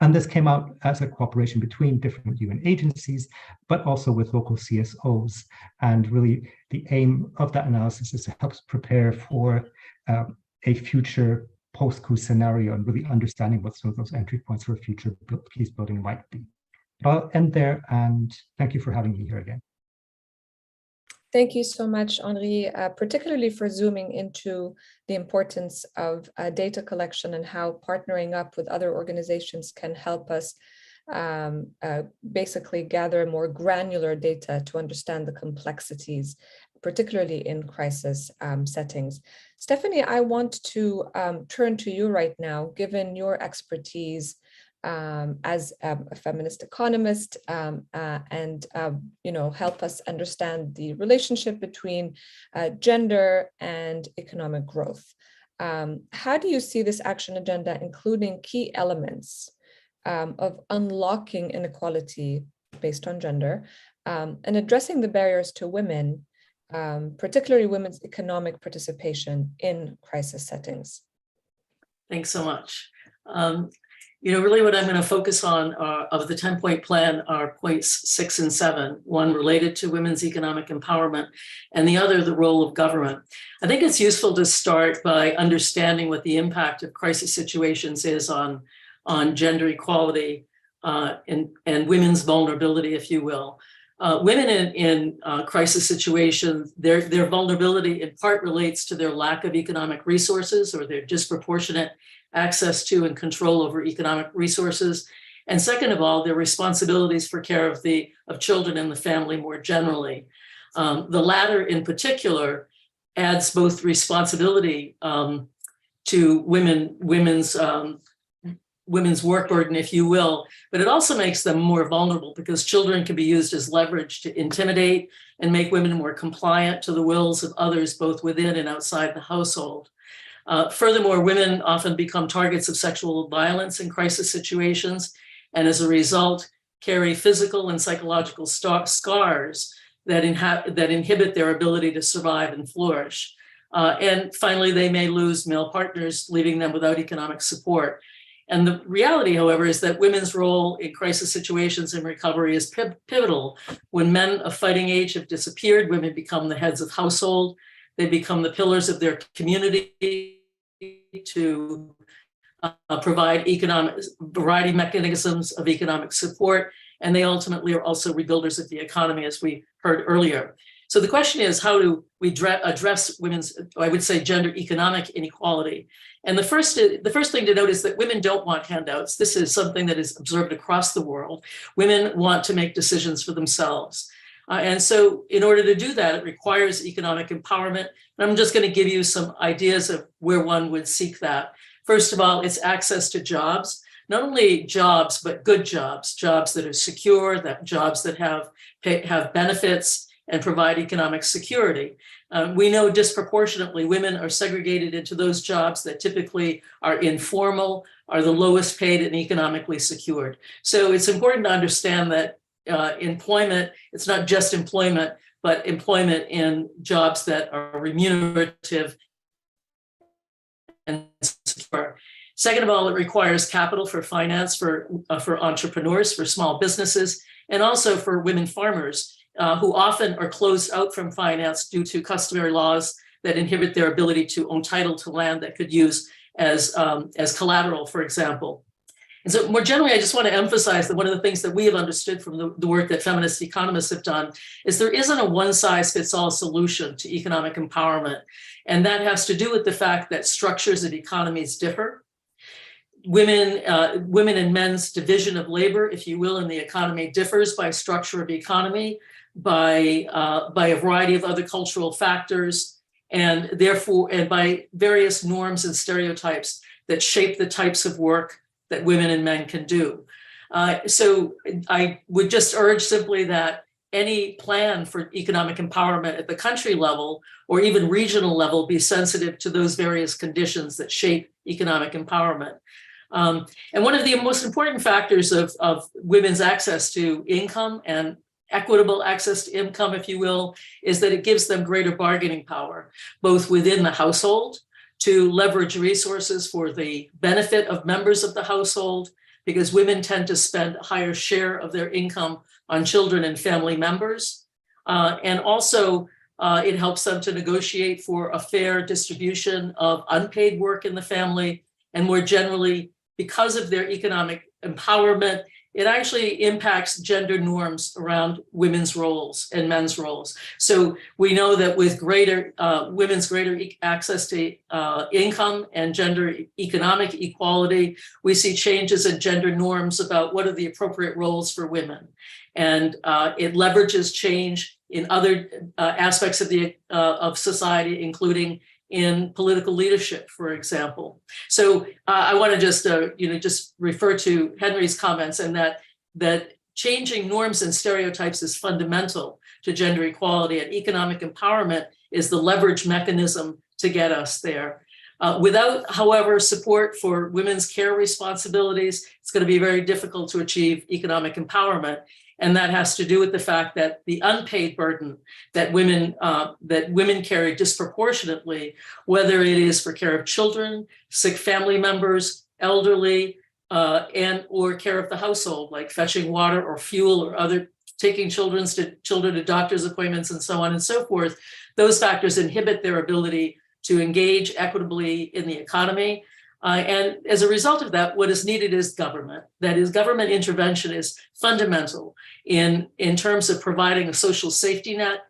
S11: And this came out as a cooperation between different UN agencies, but also with local CSOs. And really the aim of that analysis is to help us prepare for a future post-coup scenario and really understanding what some of those entry points for future peace building might be. But I'll end there, and thank you for having me here again.
S2: Thank you so much, Henri, particularly for zooming into the importance of data collection and how partnering up with other organizations can help us basically gather more granular data to understand the complexities, particularly in crisis settings. Stephanie, I want to turn to you right now, given your expertise as a feminist economist, and help us understand the relationship between gender and economic growth. How do you see this action agenda, including key elements of unlocking inequality based on gender and addressing the barriers to women, particularly women's economic participation in crisis settings?
S12: Thanks so much. Really what I'm going to focus on of the 10-point plan are points 6 and 7, one related to women's economic empowerment and the other the role of government. I think it's useful to start by understanding what the impact of crisis situations is on gender equality and women's vulnerability, if you will. Women in crisis situations, their vulnerability in part relates to their lack of economic resources or their disproportionate access to and control over economic resources. And second of all, their responsibilities for care of children and the family more generally. The latter in particular adds both responsibility to women's work burden, if you will, but it also makes them more vulnerable because children can be used as leverage to intimidate and make women more compliant to the wills of others, both within and outside the household. Furthermore, women often become targets of sexual violence in crisis situations, and as a result, carry physical and psychological scars that inhibit their ability to survive and flourish. And finally, they may lose male partners, leaving them without economic support. And the reality, however, is that women's role in crisis situations and recovery is pivotal. When men of fighting age have disappeared, women become the heads of household. They become the pillars of their community to provide variety mechanisms of economic support. And they ultimately are also rebuilders of the economy, as we heard earlier. So the question is, how do we address women's, I would say, gender economic inequality? And the first thing to note is that women don't want handouts. This is something that is observed across the world. Women want to make decisions for themselves. And so in order to do that, it requires economic empowerment. And I'm just going to give you some ideas of where one would seek that. First of all, it's access to jobs, not only jobs, but good jobs, jobs that are secure, jobs that have benefits and provide economic security. We know disproportionately women are segregated into those jobs that typically are informal, are the lowest paid and economically secured. So it's important to understand that employment, it's not just employment, but employment in jobs that are remunerative and secure. Second of all, it requires capital for finance for entrepreneurs, for small businesses, and also for women farmers who often are closed out from finance due to customary laws that inhibit their ability to own title to land that could use as collateral, for example. And so more generally, I just want to emphasize that one of the things that we have understood from the work that feminist economists have done is there isn't a one-size-fits-all solution to economic empowerment. And that has to do with the fact that structures of economies differ. Women and men's division of labor, if you will, in the economy differs by structure of economy, by a variety of other cultural factors, and therefore, and by various norms and stereotypes that shape the types of work that women and men can do. So I would just urge simply that any plan for economic empowerment at the country level or even regional level be sensitive to those various conditions that shape economic empowerment. And one of the most important factors of women's access to income and equitable access to income, if you will, is that it gives them greater bargaining power, both within the household, to leverage resources for the benefit of members of the household, because women tend to spend a higher share of their income on children and family members. And also, it helps them to negotiate for a fair distribution of unpaid work in the family. And more generally, because of their economic empowerment, it actually impacts gender norms around women's roles and men's roles. So we know that with women's greater access to income and gender economic equality, we see changes in gender norms about what are the appropriate roles for women. And it leverages change in other aspects of society, including in political leadership, for example. So I want to just refer to Henry's comments, and that changing norms and stereotypes is fundamental to gender equality, and economic empowerment is the leverage mechanism to get us there. Without, however, support for women's care responsibilities, it's going to be very difficult to achieve economic empowerment. And that has to do with the fact that the unpaid burden that women carry disproportionately, whether it is for care of children, sick family members, elderly, and or care of the household, like fetching water or fuel or other, taking children to doctor's appointments and so on and so forth, those factors inhibit their ability to engage equitably in the economy. And as a result of that, what is needed is government. That is, government intervention is fundamental in terms of providing a social safety net,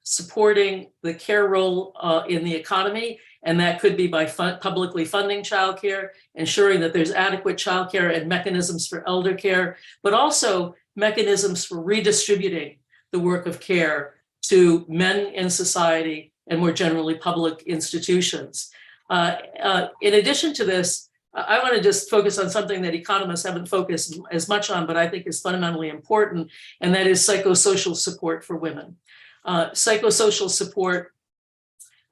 S12: supporting the care role in the economy. And that could be by publicly funding childcare, ensuring that there's adequate childcare and mechanisms for elder care, but also mechanisms for redistributing the work of care to men in society and more generally public institutions. In addition to this, I want to just focus on something that economists haven't focused as much on, but I think is fundamentally important, and that is psychosocial support for women. Psychosocial support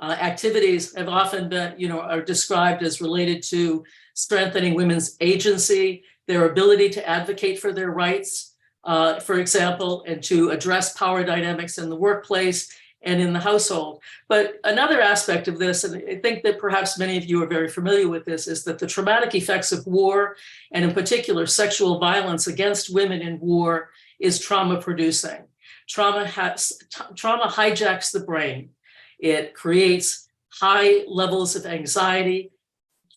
S12: activities have often been, are described as related to strengthening women's agency, their ability to advocate for their rights, for example, and to address power dynamics in the workplace and in the household. But another aspect of this, and I think that perhaps many of you are very familiar with this, is that the traumatic effects of war, and in particular sexual violence against women in war, is trauma producing. Trauma hijacks the brain. It creates high levels of anxiety,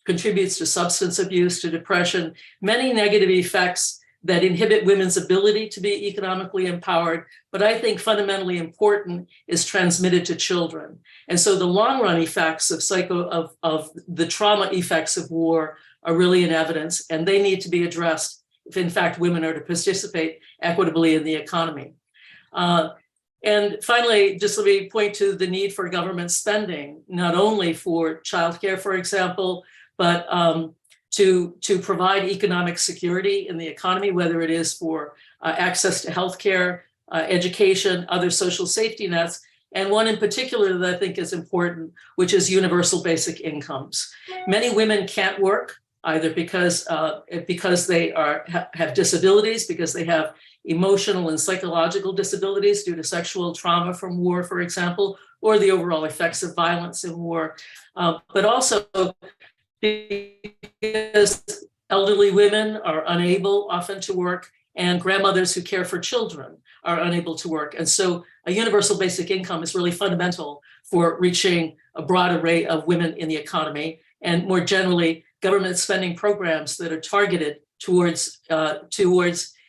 S12: contributes to substance abuse, to depression, many negative effects that inhibit women's ability to be economically empowered, but I think fundamentally important is transmitted to children. And so the long run effects of the trauma effects of war are really in evidence, and they need to be addressed if in fact women are to participate equitably in the economy. And finally, just let me point to the need for government spending, not only for childcare, for example, but to provide economic security in the economy, whether it is for access to healthcare, education, other social safety nets, and one in particular that I think is important, which is universal basic incomes. Many women can't work either because they have disabilities, because they have emotional and psychological disabilities due to sexual trauma from war, for example, or the overall effects of violence in war, but also because elderly women are unable often to work, and grandmothers who care for children are unable to work. And so a universal basic income is really fundamental for reaching a broad array of women in the economy, and more generally, government spending programs that are targeted towards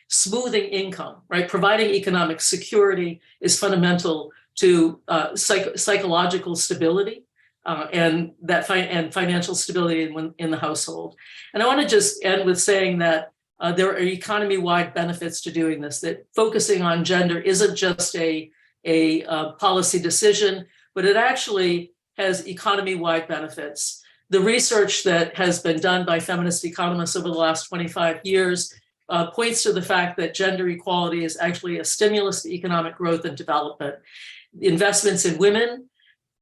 S12: smoothing income, right? Providing economic security is fundamental to psychological stability and financial stability in the household. And I want to just end with saying that there are economy-wide benefits to doing this, that focusing on gender isn't just a policy decision, but it actually has economy-wide benefits. The research that has been done by feminist economists over the last 25 years points to the fact that gender equality is actually a stimulus to economic growth and development. Investments in women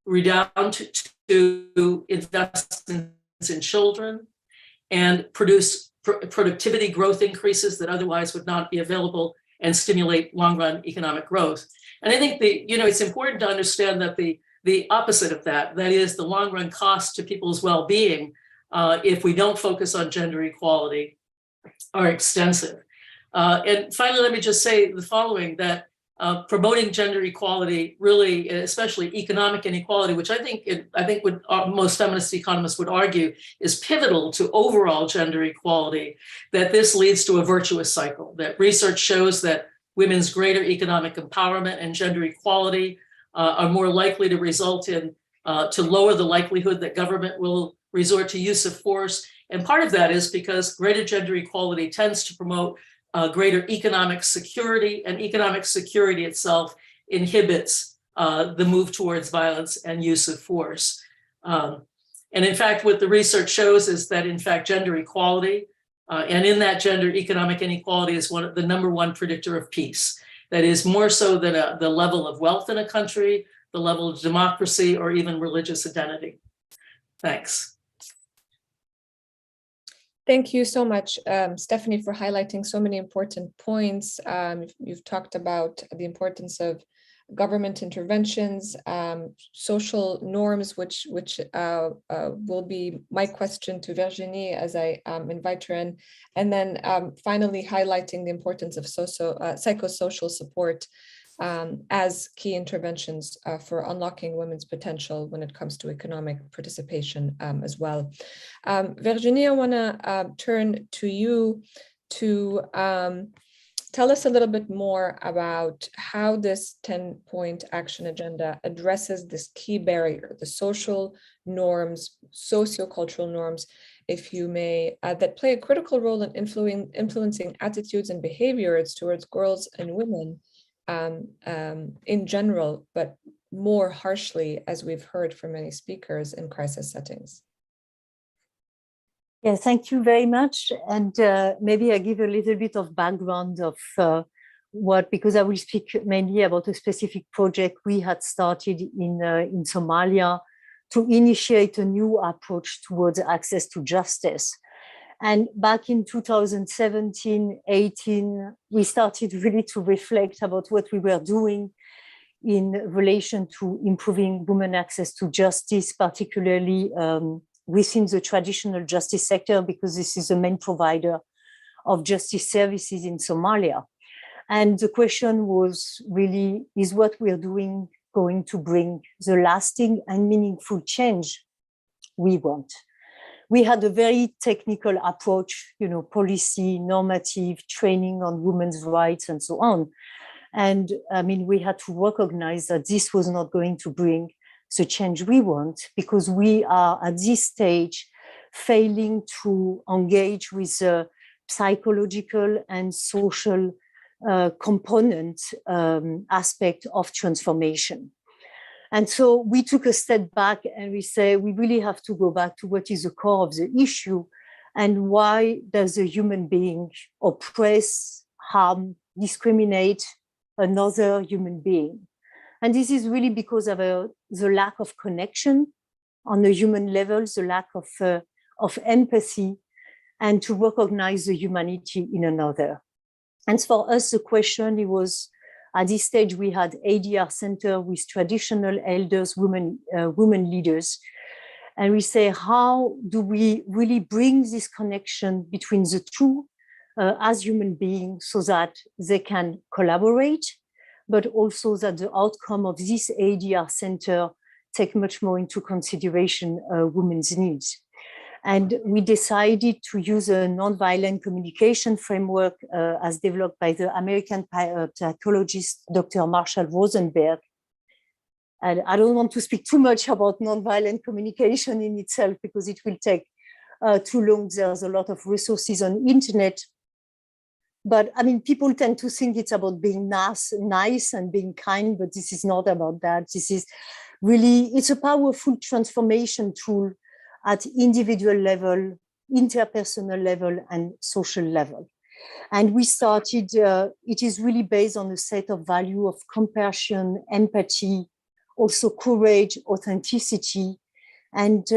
S12: redound to investments in children and produce productivity growth increases that otherwise would not be available and stimulate long-run economic growth. And I think it's important to understand that the opposite of that is the long-run cost to people's well-being if we don't focus on gender equality are extensive. And finally, let me just say the following, that promoting gender equality, really, especially economic inequality, which I think most feminist economists would argue is pivotal to overall gender equality, that this leads to a virtuous cycle, that research shows that women's greater economic empowerment and gender equality are more likely to result in, to lower the likelihood that government will resort to use of force. And part of that is because greater gender equality tends to promote greater economic security, and economic security itself inhibits the move towards violence and use of force. And in fact, what the research shows is that, in fact, gender equality, and in that gender economic inequality is the number one predictor of peace. That is more so than the level of wealth in a country, the level of democracy, or even religious identity. Thanks.
S2: Thank you so much, Stephanie, for highlighting so many important points. You've talked about the importance of government interventions, social norms, which will be my question to Virginie as I invite her in, and then finally highlighting the importance of psychosocial support as key interventions for unlocking women's potential when it comes to economic participation as well. Virginie, I want to turn to you to tell us a little bit more about how this 10-point action agenda addresses this key barrier, the social norms, sociocultural norms, if you may, that play a critical role in influencing attitudes and behaviors towards girls and women in general, but more harshly, as we've heard from many speakers, in crisis settings.
S13: Yeah, thank you very much. And maybe I give a little bit of background of because I will speak mainly about a specific project we had started in Somalia to initiate a new approach towards access to justice. And back in 2017-18, we started really to reflect about what we were doing in relation to improving women access to justice, particularly within the traditional justice sector, because this is the main provider of justice services in Somalia. And the question was really, is what we're doing going to bring the lasting and meaningful change we want? We had a very technical approach, policy, normative, training on women's rights and so on. And I mean, we had to recognize that this was not going to bring the change we want, because we are at this stage failing to engage with the psychological and social component aspect of transformation. And so we took a step back and we say, we really have to go back to what is the core of the issue, and why does a human being oppress, harm, discriminate another human being? And this is really because of the lack of connection on a human level, the lack of empathy, and to recognize the humanity in another. And for us, the question, it was, at this stage, we had ADR center with traditional elders, women leaders. And we say, how do we really bring this connection between the two as human beings so that they can collaborate, but also that the outcome of this ADR center take much more into consideration women's needs. And we decided to use a nonviolent communication framework as developed by the American psychologist, Dr. Marshall Rosenberg. And I don't want to speak too much about nonviolent communication in itself because it will take too long. There's a lot of resources on the internet. But I mean, people tend to think it's about being nice and being kind, but this is not about that. This is really, it's a powerful transformation tool at individual level, interpersonal level, and social level. And we started, it is really based on a set of values of compassion, empathy, also courage, authenticity. And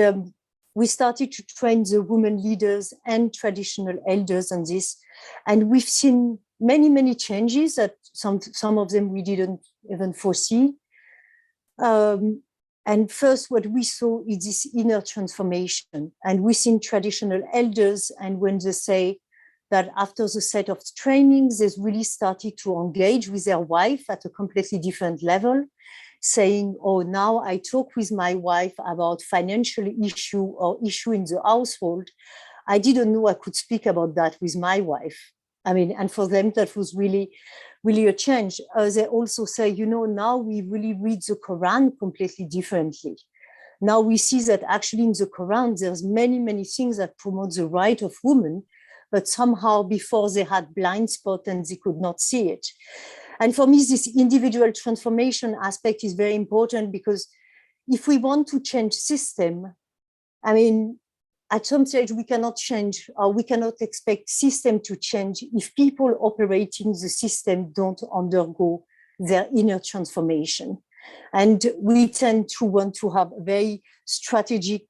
S13: we started to train the women leaders and traditional elders on this. And we've seen many, many changes that some of them we didn't even foresee. And first, what we saw is this inner transformation. And within traditional elders, and when they say that after the set of trainings, they really started to engage with their wife at a completely different level, saying, oh, now I talk with my wife about financial issue or issue in the household. I didn't know I could speak about that with my wife. I mean, and for them, that was really, really a change. They also say, you know, now we really read the Quran completely differently. Now we see that actually in the Quran, there's many, many things that promote the right of women, but somehow before they had blind spot and they could not see it. And for me, this individual transformation aspect is very important because if we want to change system, I mean, at some stage we cannot change or we cannot expect system to change if people operating the system don't undergo their inner transformation. And we tend to want to have a very strategic,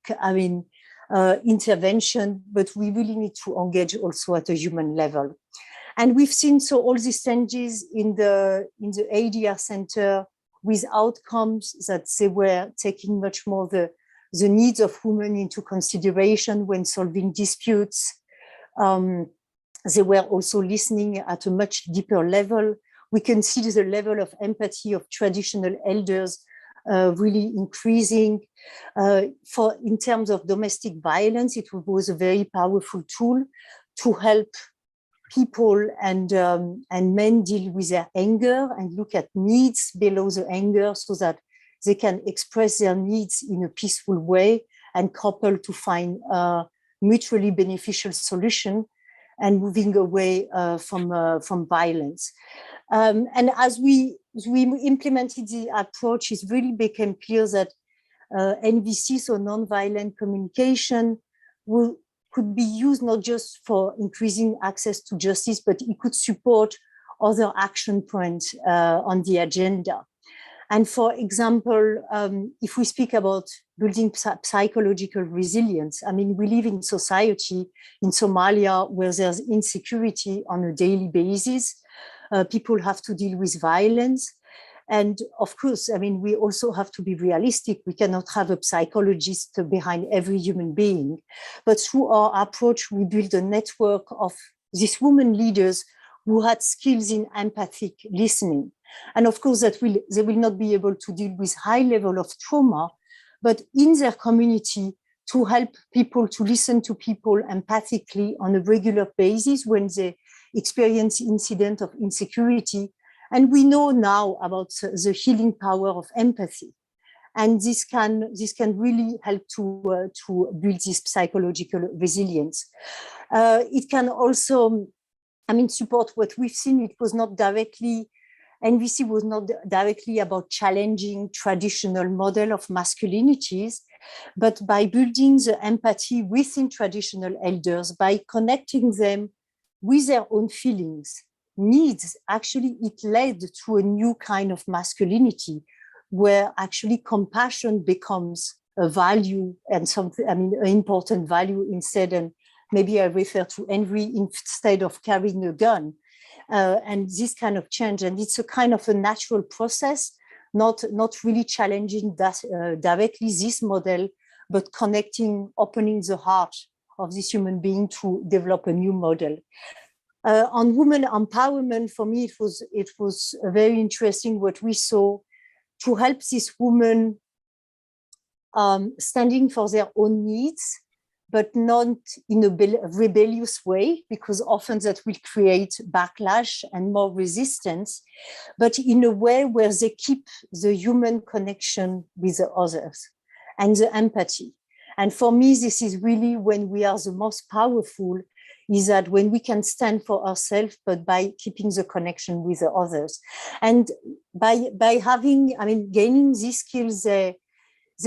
S13: intervention, but we really need to engage also at a human level. And we've seen so all these changes in the ADR center with outcomes that they were taking much more the needs of women into consideration when solving disputes. They were also listening at a much deeper level. We can see the level of empathy of traditional elders really increasing. In terms of domestic violence, it was a very powerful tool to help people and men deal with their anger and look at needs below the anger so that they can express their needs in a peaceful way and couple to find a mutually beneficial solution and moving away from violence. And as we implemented the approach, it really became clear that NVC, so nonviolent communication, could be used not just for increasing access to justice, but it could support other action points on the agenda. And for example, if we speak about building psychological resilience, I mean, we live in society in Somalia where there's insecurity on a daily basis. People have to deal with violence. And of course, I mean, we also have to be realistic. We cannot have a psychologist behind every human being. But through our approach, we build a network of these women leaders who had skills in empathic listening. And of course, they will not be able to deal with high level of trauma, but in their community to help people to listen to people empathically on a regular basis when they experience incident of insecurity. And we know now about the healing power of empathy. And this can really help to build this psychological resilience. It can also, I mean, support what we've seen. It was not directly, NVC was not directly about challenging traditional model of masculinities, but by building the empathy within traditional elders, by connecting them with their own feelings, needs, actually it led to a new kind of masculinity where actually compassion becomes a value and something, I mean, an important value instead. And maybe I refer to envy instead of carrying a gun. and this kind of change. And it's a kind of a natural process, not really challenging that directly this model, but connecting, opening the heart of this human being to develop a new model. On women empowerment, for me, it was very interesting what we saw to help these women standing for their own needs, but not in a rebellious way, because often that will create backlash and more resistance, but in a way where they keep the human connection with the others and the empathy. And for me, this is really when we are the most powerful, is that when we can stand for ourselves, but by keeping the connection with the others. And by having, gaining these skills, they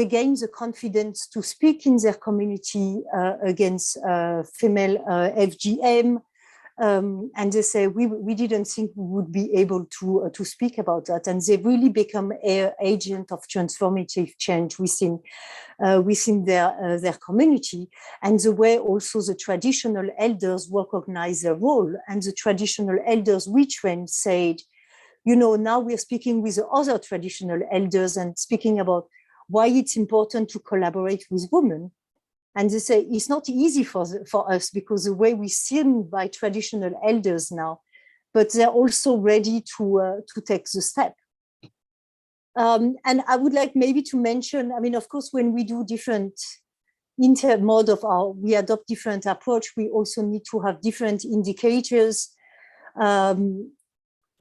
S13: gain the confidence to speak in their community against female FGM. And they say, we didn't think we would be able to speak about that. And they really become an agent of transformative change within their community. And the way also the traditional elders recognize their role, and the traditional elders we trained said, now we're speaking with the other traditional elders and speaking about why it's important to collaborate with women. And they say it's not easy for us because the way we're seen by traditional elders now, but they're also ready to take the step. And I would like maybe to mention, of course, when we do different we adopt different approach, we also need to have different indicators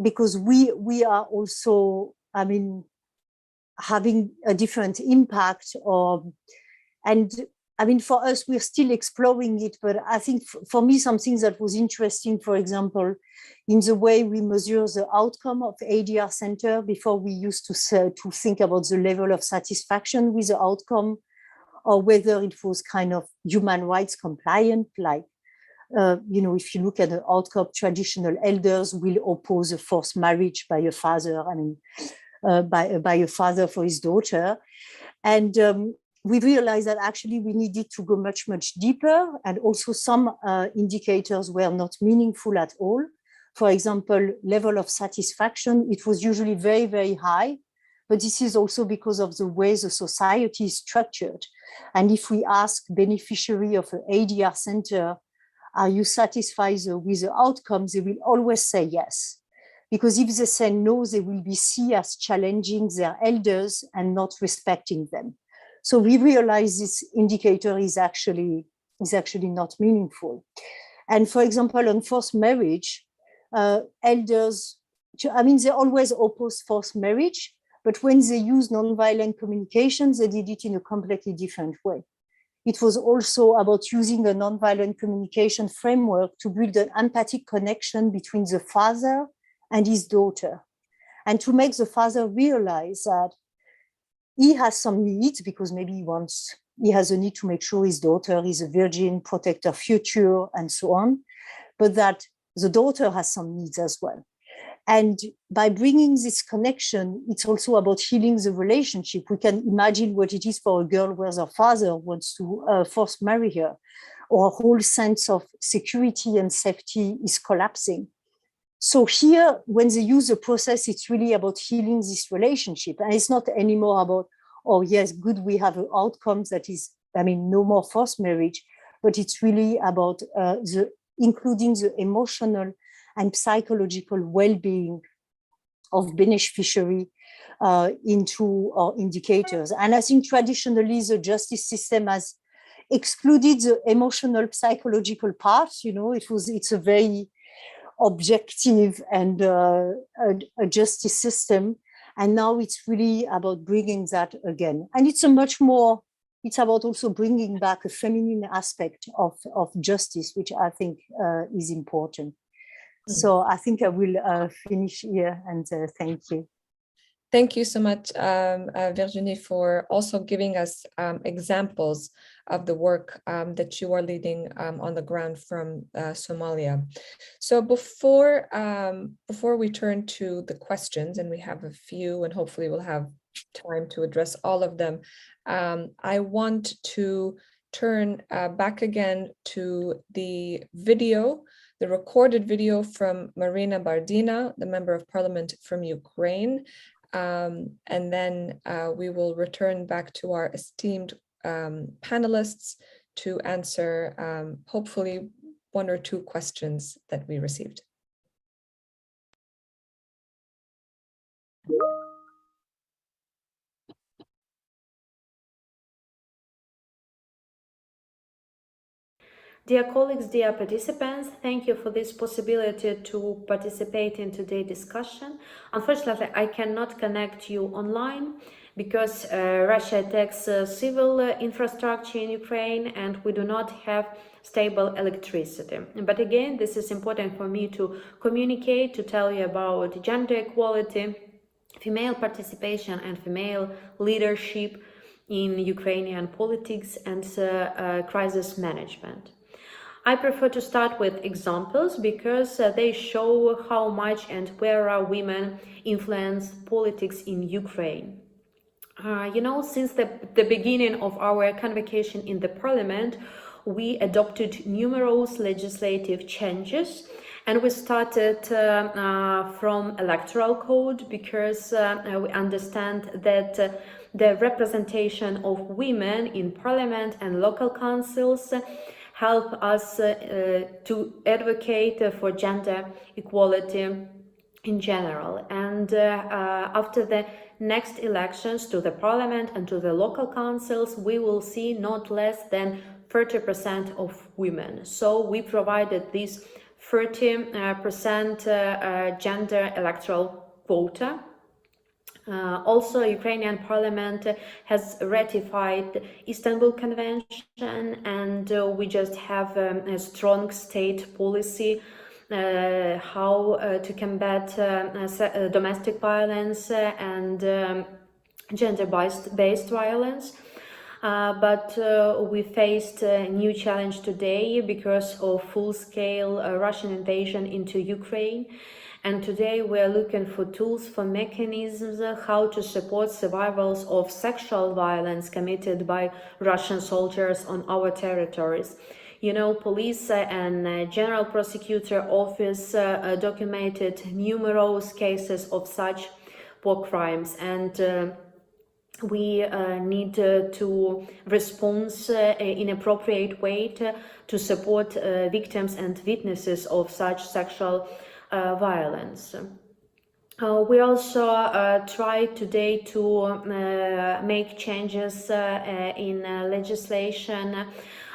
S13: because we are also, having a different impact for us, we're still exploring it, but I think for me, something that was interesting, for example, in the way we measure the outcome of ADR center. Before, we used to think about the level of satisfaction with the outcome, or whether it was kind of human rights compliant, like, if you look at the outcome, traditional elders will oppose a forced marriage by a father, by a father for his daughter. And we realized that actually we needed to go much, much deeper. And also some indicators were not meaningful at all. For example, level of satisfaction, it was usually very, very high. But this is also because of the way the society is structured. And if we ask beneficiary of an ADR center, are you satisfied with the outcomes? They will always say yes. Because if they say no, they will be seen as challenging their elders and not respecting them. So we realize this indicator is actually not meaningful. And for example, on forced marriage, elders, they always oppose forced marriage, but when they use nonviolent communication, they did it in a completely different way. It was also about using a nonviolent communication framework to build an empathic connection between the father and his daughter, and to make the father realize that he has some needs, because maybe he has a need to make sure his daughter is a virgin, protect her future, and so on, but that the daughter has some needs as well. And by bringing this connection, it's also about healing the relationship. We can imagine what it is for a girl where her father wants to force marry her, or a whole sense of security and safety is collapsing. So here, when they use the process, it's really about healing this relationship. And it's not anymore about, oh yes, good, we have an outcome that is, no more forced marriage, but it's really about including the emotional and psychological well-being of beneficiary into our indicators. And I think traditionally the justice system has excluded the emotional psychological part. It's a very objective and a justice system. And now it's really about bringing that again. And it's about also bringing back a feminine aspect of justice, which I think is important. So I think I will finish here, and thank you.
S2: Thank you so much, Virginie, for also giving us examples of the work that you are leading on the ground from Somalia. So before we turn to the questions, and we have a few, and hopefully we'll have time to address all of them, I want to turn back again to the video the recorded video from Marina Bardina, the Member of Parliament from Ukraine, and then we will return back to our esteemed panelists to answer hopefully one or two questions that we received.
S14: Dear colleagues, dear participants, thank you for this possibility to participate in today's discussion. Unfortunately, I cannot connect you online because Russia attacks civil infrastructure in Ukraine and we do not have stable electricity. But again, this is important for me to communicate, to tell you about gender equality, female participation and female leadership in Ukrainian politics and crisis management. I prefer to start with examples because they show how much and where women influence politics in Ukraine. Since the beginning of our convocation in the parliament, we adopted numerous legislative changes, and we started from electoral code because we understand that the representation of women in parliament and local councils help us to advocate for gender equality in general. And after the next elections to the parliament and to the local councils, we will see not less than 30% of women. So we provided this 30% gender electoral quota. Also, Ukrainian parliament has ratified Istanbul Convention, and we just have a strong state policy how to combat domestic violence and gender-based violence. But we faced a new challenge today because of full-scale Russian invasion into Ukraine. And today we are looking for tools, for mechanisms, how to support survivors of sexual violence committed by Russian soldiers on our territories. Police and General Prosecutor Office documented numerous cases of such war crimes, and we need to respond in appropriate way to support victims and witnesses of such sexual violence. We also try today to make changes in legislation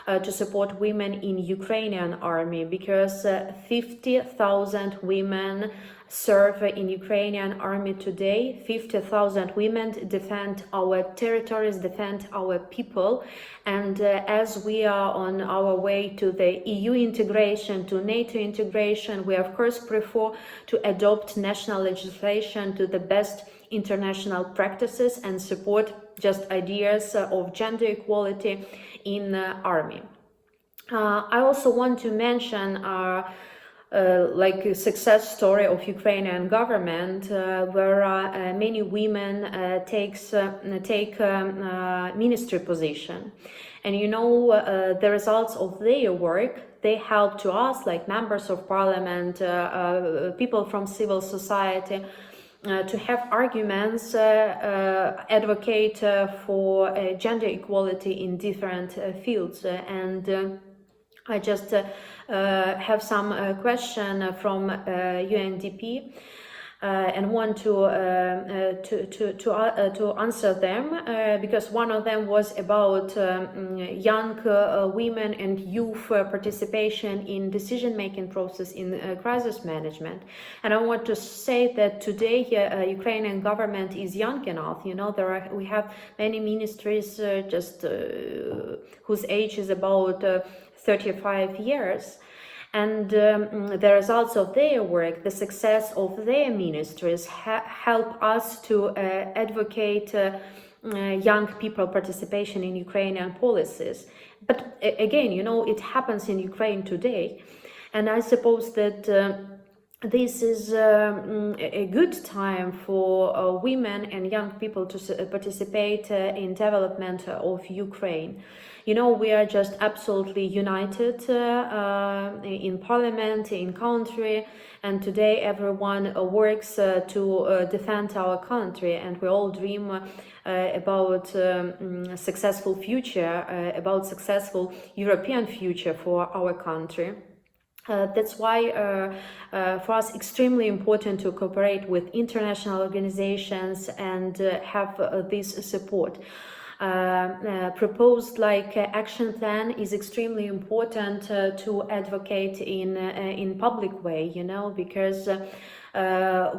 S14: to support women in Ukrainian army, because 50,000 women serve in Ukrainian army today. 50,000 women defend our territories, defend our people, and as we are on our way to the EU integration, to NATO integration, we of course prefer to adopt national legislation to the best international practices and support just ideas of gender equality in army. I also want to mention like a success story of Ukrainian government where many women take ministry position, and the results of their work, they help to us, like members of parliament, people from civil society, to have arguments, advocate for gender equality in different fields. And I just have some question from UNDP and want to answer them because one of them was about young women and youth participation in decision-making process in crisis management. And I want to say that today Ukrainian government is young enough. We have many ministries whose age is about 35 years. And the results of their work, the success of their ministries help us to advocate young people participation in Ukrainian policies. But again, it happens in Ukraine today. And I suppose that this is a good time for women and young people to participate in development of Ukraine. You know, we are just absolutely united in parliament, in country, and today everyone works to defend our country, and we all dream about successful future, about successful European future for our country. That's why for us extremely important to cooperate with international organizations and have this support. Proposed action plan is extremely important to advocate in public way, you know, because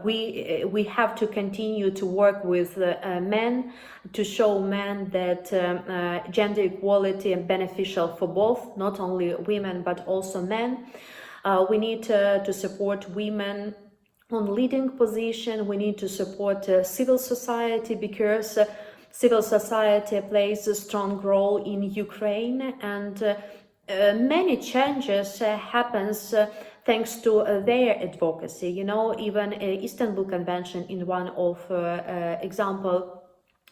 S14: we have to continue to work with men to show men that gender equality is beneficial for both, not only women but also men. We need to support women on leading position. We need to support civil society, because civil society plays a strong role in Ukraine, and many changes happens thanks to their advocacy. You know, even Istanbul Convention in one of example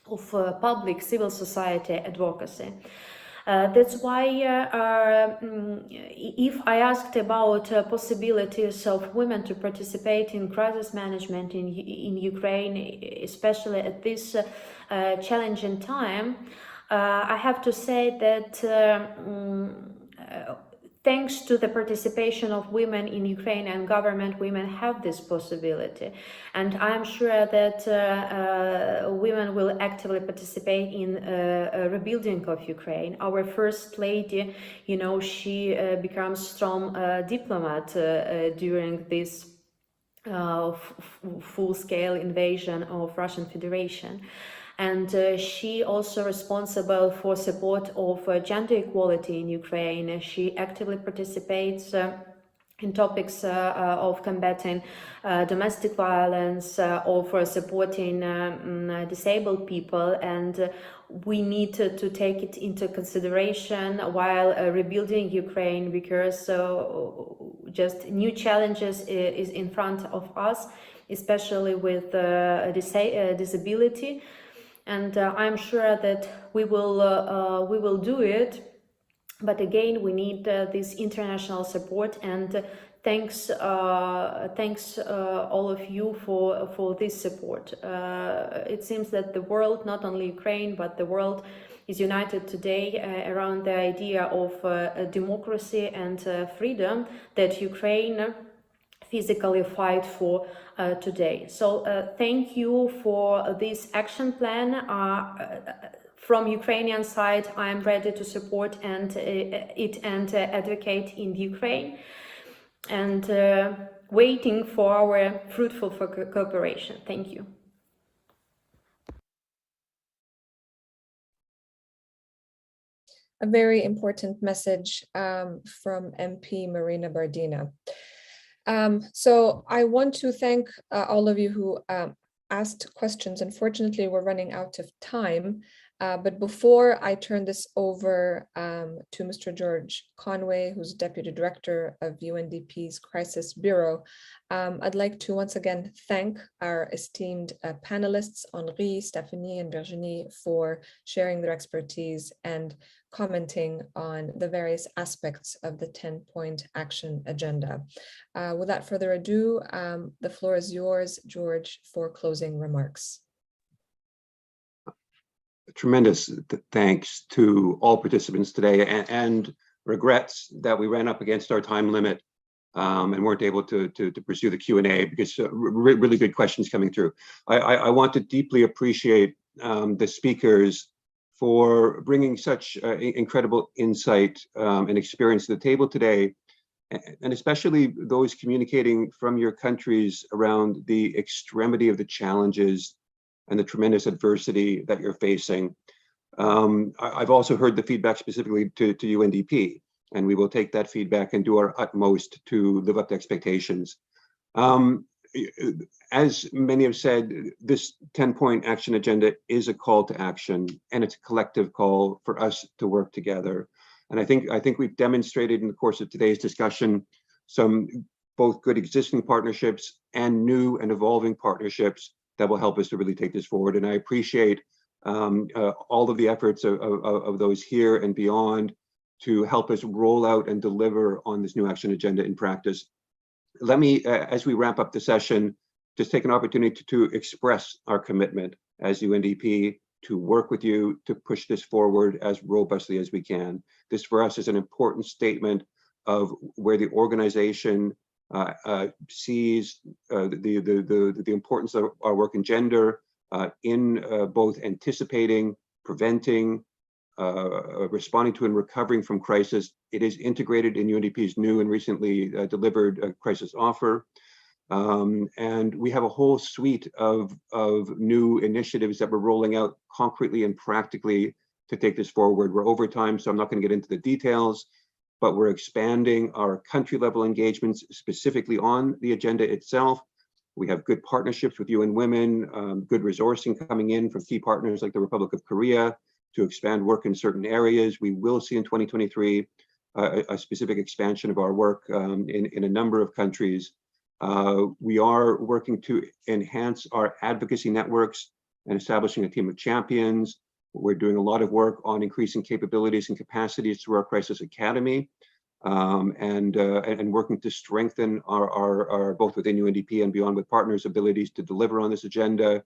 S14: of public civil society advocacy. That's why if I asked about possibilities of women to participate in crisis management in Ukraine, especially at this challenging time, I have to say that thanks to the participation of women in Ukraine and government, women have this possibility. And I'm sure that women will actively participate in rebuilding of Ukraine. Our first lady, you know, she becomes strong diplomat during this full-scale invasion of Russian Federation. And she also responsible for support of gender equality in Ukraine. She actively participates in topics of combating domestic violence, of supporting disabled people, and we need to take it into consideration while rebuilding Ukraine, because just new challenges is in front of us, especially with disability. And I'm sure that we will do it, but again we need this international support. And thanks all of you for this support. It seems that the world, not only Ukraine but the world, is united today around the idea of democracy and freedom that Ukraine physically fight for today. So thank you for this action plan. From Ukrainian side, I am ready to support and advocate in Ukraine, and waiting for our fruitful cooperation. Thank you.
S2: A very important message from MP Marina Bardina. So I want to thank all of you who asked questions. Unfortunately, we're running out of time. But before I turn this over to Mr. George Conway, who's Deputy Director of UNDP's Crisis Bureau, I'd like to once again thank our esteemed panelists, Henri, Stephanie, and Virginie, for sharing their expertise and commenting on the various aspects of the 10-point action agenda. Without further ado, the floor is yours, George, for closing remarks.
S15: Tremendous thanks to all participants today, and regrets that we ran up against our time limit and weren't able to pursue the Q&A, because really good questions coming through. I want to deeply appreciate the speakers for bringing such incredible insight and experience to the table today, and especially those communicating from your countries around the extremity of the challenges and the tremendous adversity that you're facing. I've also heard the feedback specifically to UNDP, and we will take that feedback and do our utmost to live up to expectations. As many have said, this 10-point action agenda is a call to action, and it's a collective call for us to work together. And I think we've demonstrated in the course of today's discussion some both good existing partnerships and new and evolving partnerships that will help us to really take this forward. And I appreciate all of the efforts of those here and beyond to help us roll out and deliver on this new action agenda in practice. Let me, as we wrap up the session, just take an opportunity to express our commitment as UNDP to work with you to push this forward as robustly as we can. This for us is an important statement of where the organization sees the importance of our work in gender in both anticipating, preventing, responding to and recovering from crisis. It is integrated in UNDP's new and recently delivered crisis offer. And we have a whole suite of new initiatives that we're rolling out concretely and practically to take this forward. We're over time, so I'm not going to get into the details, but we're expanding our country level engagements specifically on the agenda itself. We have good partnerships with UN Women, good resourcing coming in from key partners like the Republic of Korea to expand work in certain areas. We will see in 2023 a specific expansion of our work in a number of countries. We are working to enhance our advocacy networks and establishing a team of champions. We're doing a lot of work on increasing capabilities and capacities through our Crisis Academy, and working to strengthen our both within UNDP and beyond with partners' abilities to deliver on this agenda.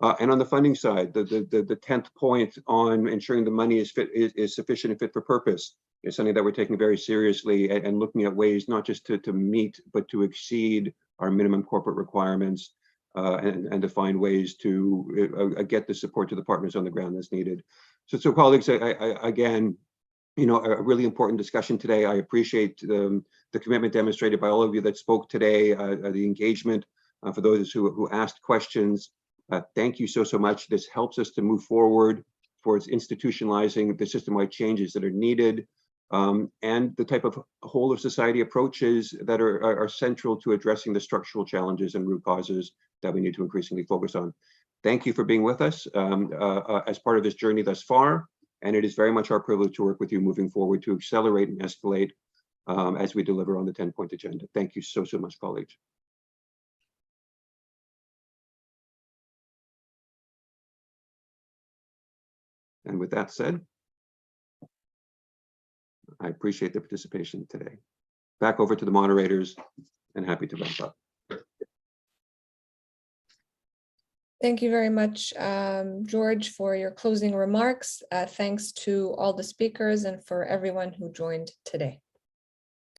S15: And on the funding side, the 10th point on ensuring the money is sufficient and fit for purpose is something that we're taking very seriously and looking at ways not just to meet, but to exceed our minimum corporate requirements and to find ways to get the support to the partners on the ground that's needed. So colleagues, again, you know, a really important discussion today. I appreciate the commitment demonstrated by all of you that spoke today, the engagement for those who asked questions. Thank you so much. This helps us to move forward towards institutionalizing the system-wide changes that are needed and the type of whole of society approaches that are central to addressing the structural challenges and root causes that we need to increasingly focus on. Thank you for being with us as part of this journey thus far. And it is very much our privilege to work with you moving forward to accelerate and escalate as we deliver on the 10-point agenda. Thank you so much, colleagues. And with that said, I appreciate the participation today. Back over to the moderators and happy to wrap up.
S2: Thank you very much, George, for your closing remarks. Thanks to all the speakers and for everyone who joined today.